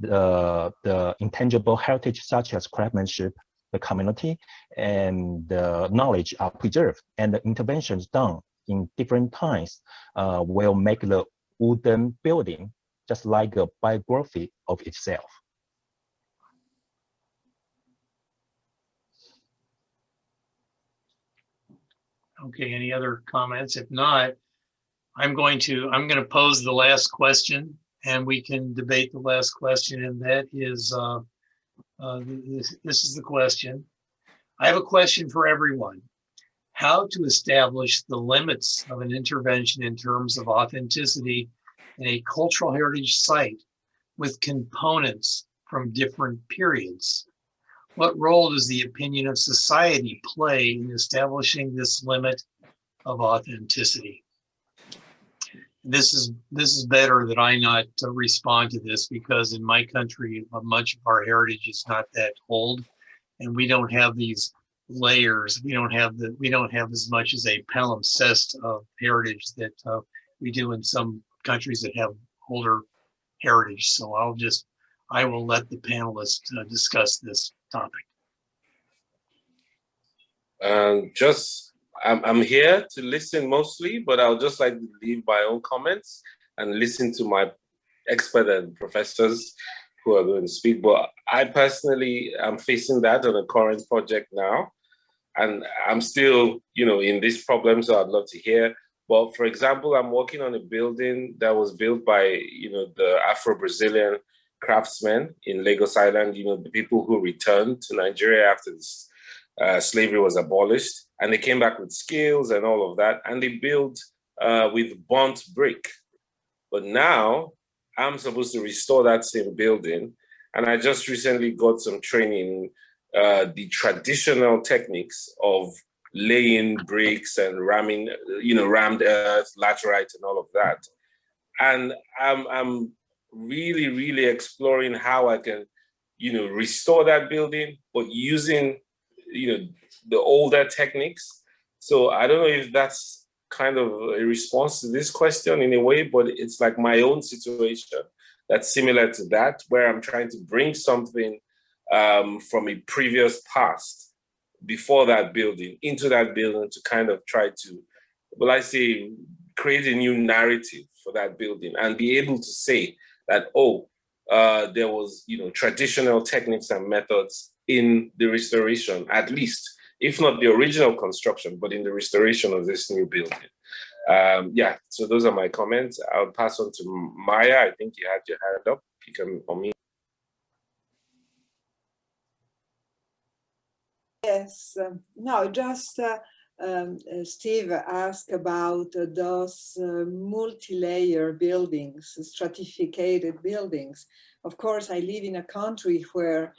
D: the intangible heritage such as craftsmanship, the community, and the knowledge are preserved, and the interventions done in different times will make the wooden building just like a biography of itself.
C: Okay, any other comments? If not, I'm going to pose the last question, and we can debate the last question, and that is, this is the question. I have a question for everyone. How to establish the limits of an intervention in terms of authenticity in a cultural heritage site with components from different periods? What role does the opinion of society play in establishing this limit of authenticity? This is better that I not respond to this, because in my country, much of our heritage is not that old, and we don't have these layers. We don't have as much as a palimpsest of heritage that we do in some countries that have older heritage. So I will let the panelists discuss this topic.
A: Just I'm here to listen mostly, but I'll just like to leave my own comments and listen to my expert and professors who are going to speak. But I personally am facing that on a current project now. And I'm still, in this problem, so I'd love to hear. But for example, I'm working on a building that was built by, the Afro-Brazilian craftsmen in Lagos Island, the people who returned to Nigeria after this, slavery was abolished. And they came back with skills and all of that. And they built with burnt brick. But now I'm supposed to restore that same building. And I just recently got some training, the traditional techniques of laying bricks and ramming, rammed earth, laterite and all of that. And I'm really, really exploring how I can, restore that building, but using, the older techniques. So I don't know if that's kind of a response to this question in a way, but it's like my own situation that's similar to that, where I'm trying to bring something from a previous past before that building into that building to kind of try to, well, I say, create a new narrative for that building and be able to say that, there was, traditional techniques and methods in the restoration, at least, if not the original construction, but in the restoration of this new building. Yeah, so those are my comments. I'll pass on to Maya. I think you had your hand up. You can unmute.
E: Yes, no, just Steve asked about those multi-layer buildings, stratificated buildings. Of course, I live in a country where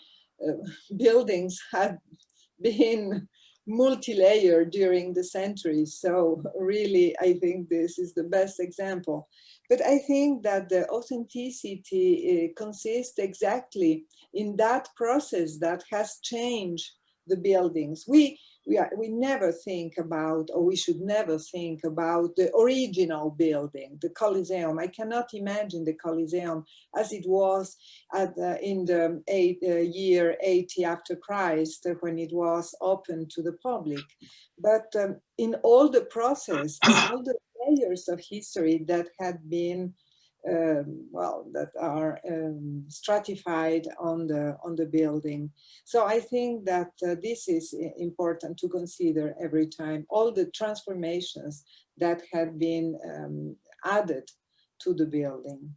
E: buildings have been multi-layered during the centuries. So really, I think this is the best example. But I think that the authenticity consists exactly in that process that has changed the buildings. We never think about, or we should never think about the original building, the Colosseum. I cannot imagine the Colosseum as it was in the year 80 after Christ, when it was open to the public. But in all the process, all the layers of history that had been that are stratified on the building. So I think that this is important to consider every time, all the transformations that had been added to the building.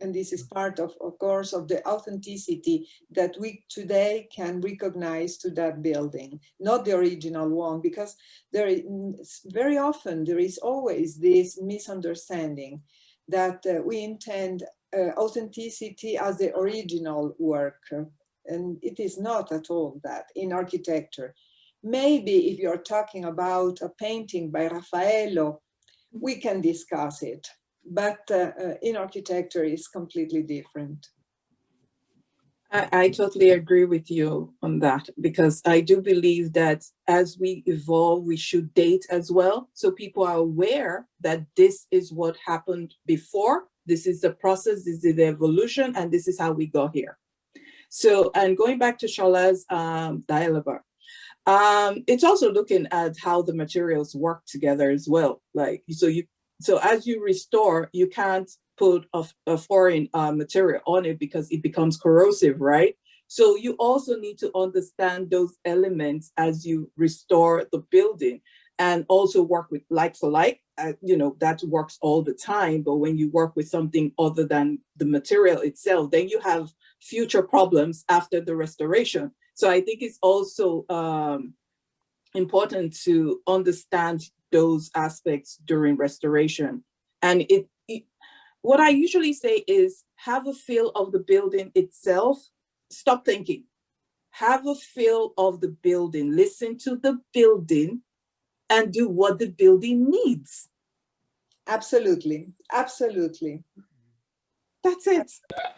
E: And this is part of course, of the authenticity that we today can recognize to that building, not the original one, because very often there is always this misunderstanding that we intend authenticity as the original work. And it is not at all that in architecture. Maybe if you're talking about a painting by Raffaello, we can discuss it. But in architecture, it's completely different.
G: I totally agree with you on that, because I do believe that as we evolve, we should date as well. So people are aware that this is what happened before, this is the process, this is the evolution, and this is how we got here. So, and going back to Shala's dialogue, it's also looking at how the materials work together as well. Like, so as you restore, you can't put a foreign material on it because it becomes corrosive, right? So you also need to understand those elements as you restore the building, and also work with like for like. That works all the time. But when you work with something other than the material itself, then you have future problems after the restoration. So I think it's also important to understand those aspects during restoration. And what I usually say is have a feel of the building itself. Stop thinking. Have a feel of the building. Listen to the building and do what the building needs.
E: Absolutely, absolutely.
G: That's it.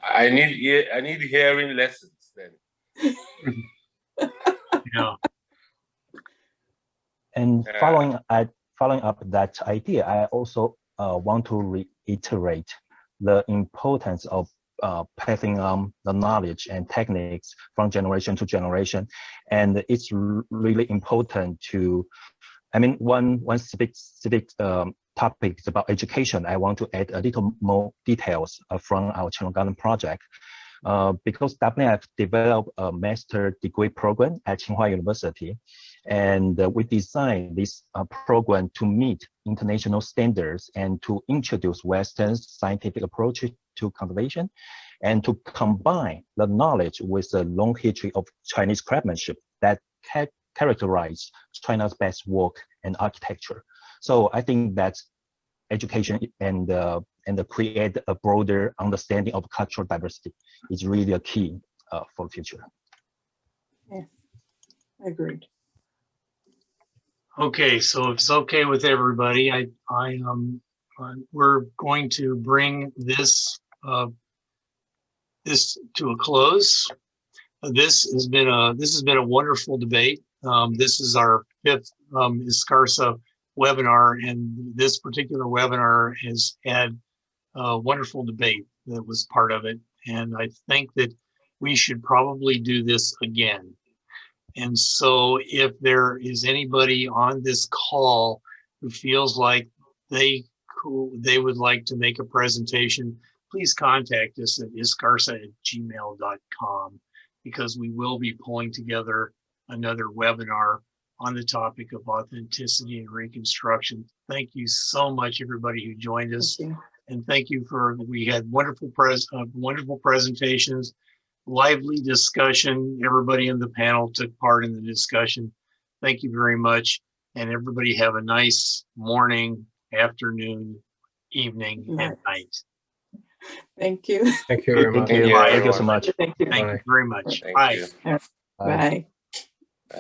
A: I need hearing lessons then.
C: Yeah.
D: And following up that idea, I also want to reiterate the importance of passing on the knowledge and techniques from generation to generation. And it's really important to, I mean, one specific topic is about education. I want to add a little more details from our Channel Garden project. Because WNF developed a master degree program at Tsinghua University, and we designed this program to meet international standards and to introduce Western scientific approaches to conservation, and to combine the knowledge with a long history of Chinese craftsmanship that characterize China's best work and architecture. So I think that education and create a broader understanding of cultural diversity is really a key for the future.
G: Yeah, agreed.
C: Okay, so if it's okay with everybody, we're going to bring this this to a close. This has been a wonderful debate. This is our 5th ISCARSA webinar, and this particular webinar has had a wonderful debate that was part of it. And I think that we should probably do this again. And so if there is anybody on this call who feels like they would like to make a presentation, please contact us at iscarsa@gmail.com, because we will be pulling together another webinar on the topic of authenticity and reconstruction. Thank you so much, everybody who joined us. And thank you we had wonderful presentations, lively discussion. Everybody in the panel took part in the discussion. Thank you very much. And everybody have a nice morning, afternoon, evening, and night.
G: Thank you.
F: Thank you very much.
D: Thank you so much.
G: Thank you.
C: Thank you very much.
A: Thank
C: Bye.
A: you.
G: Bye.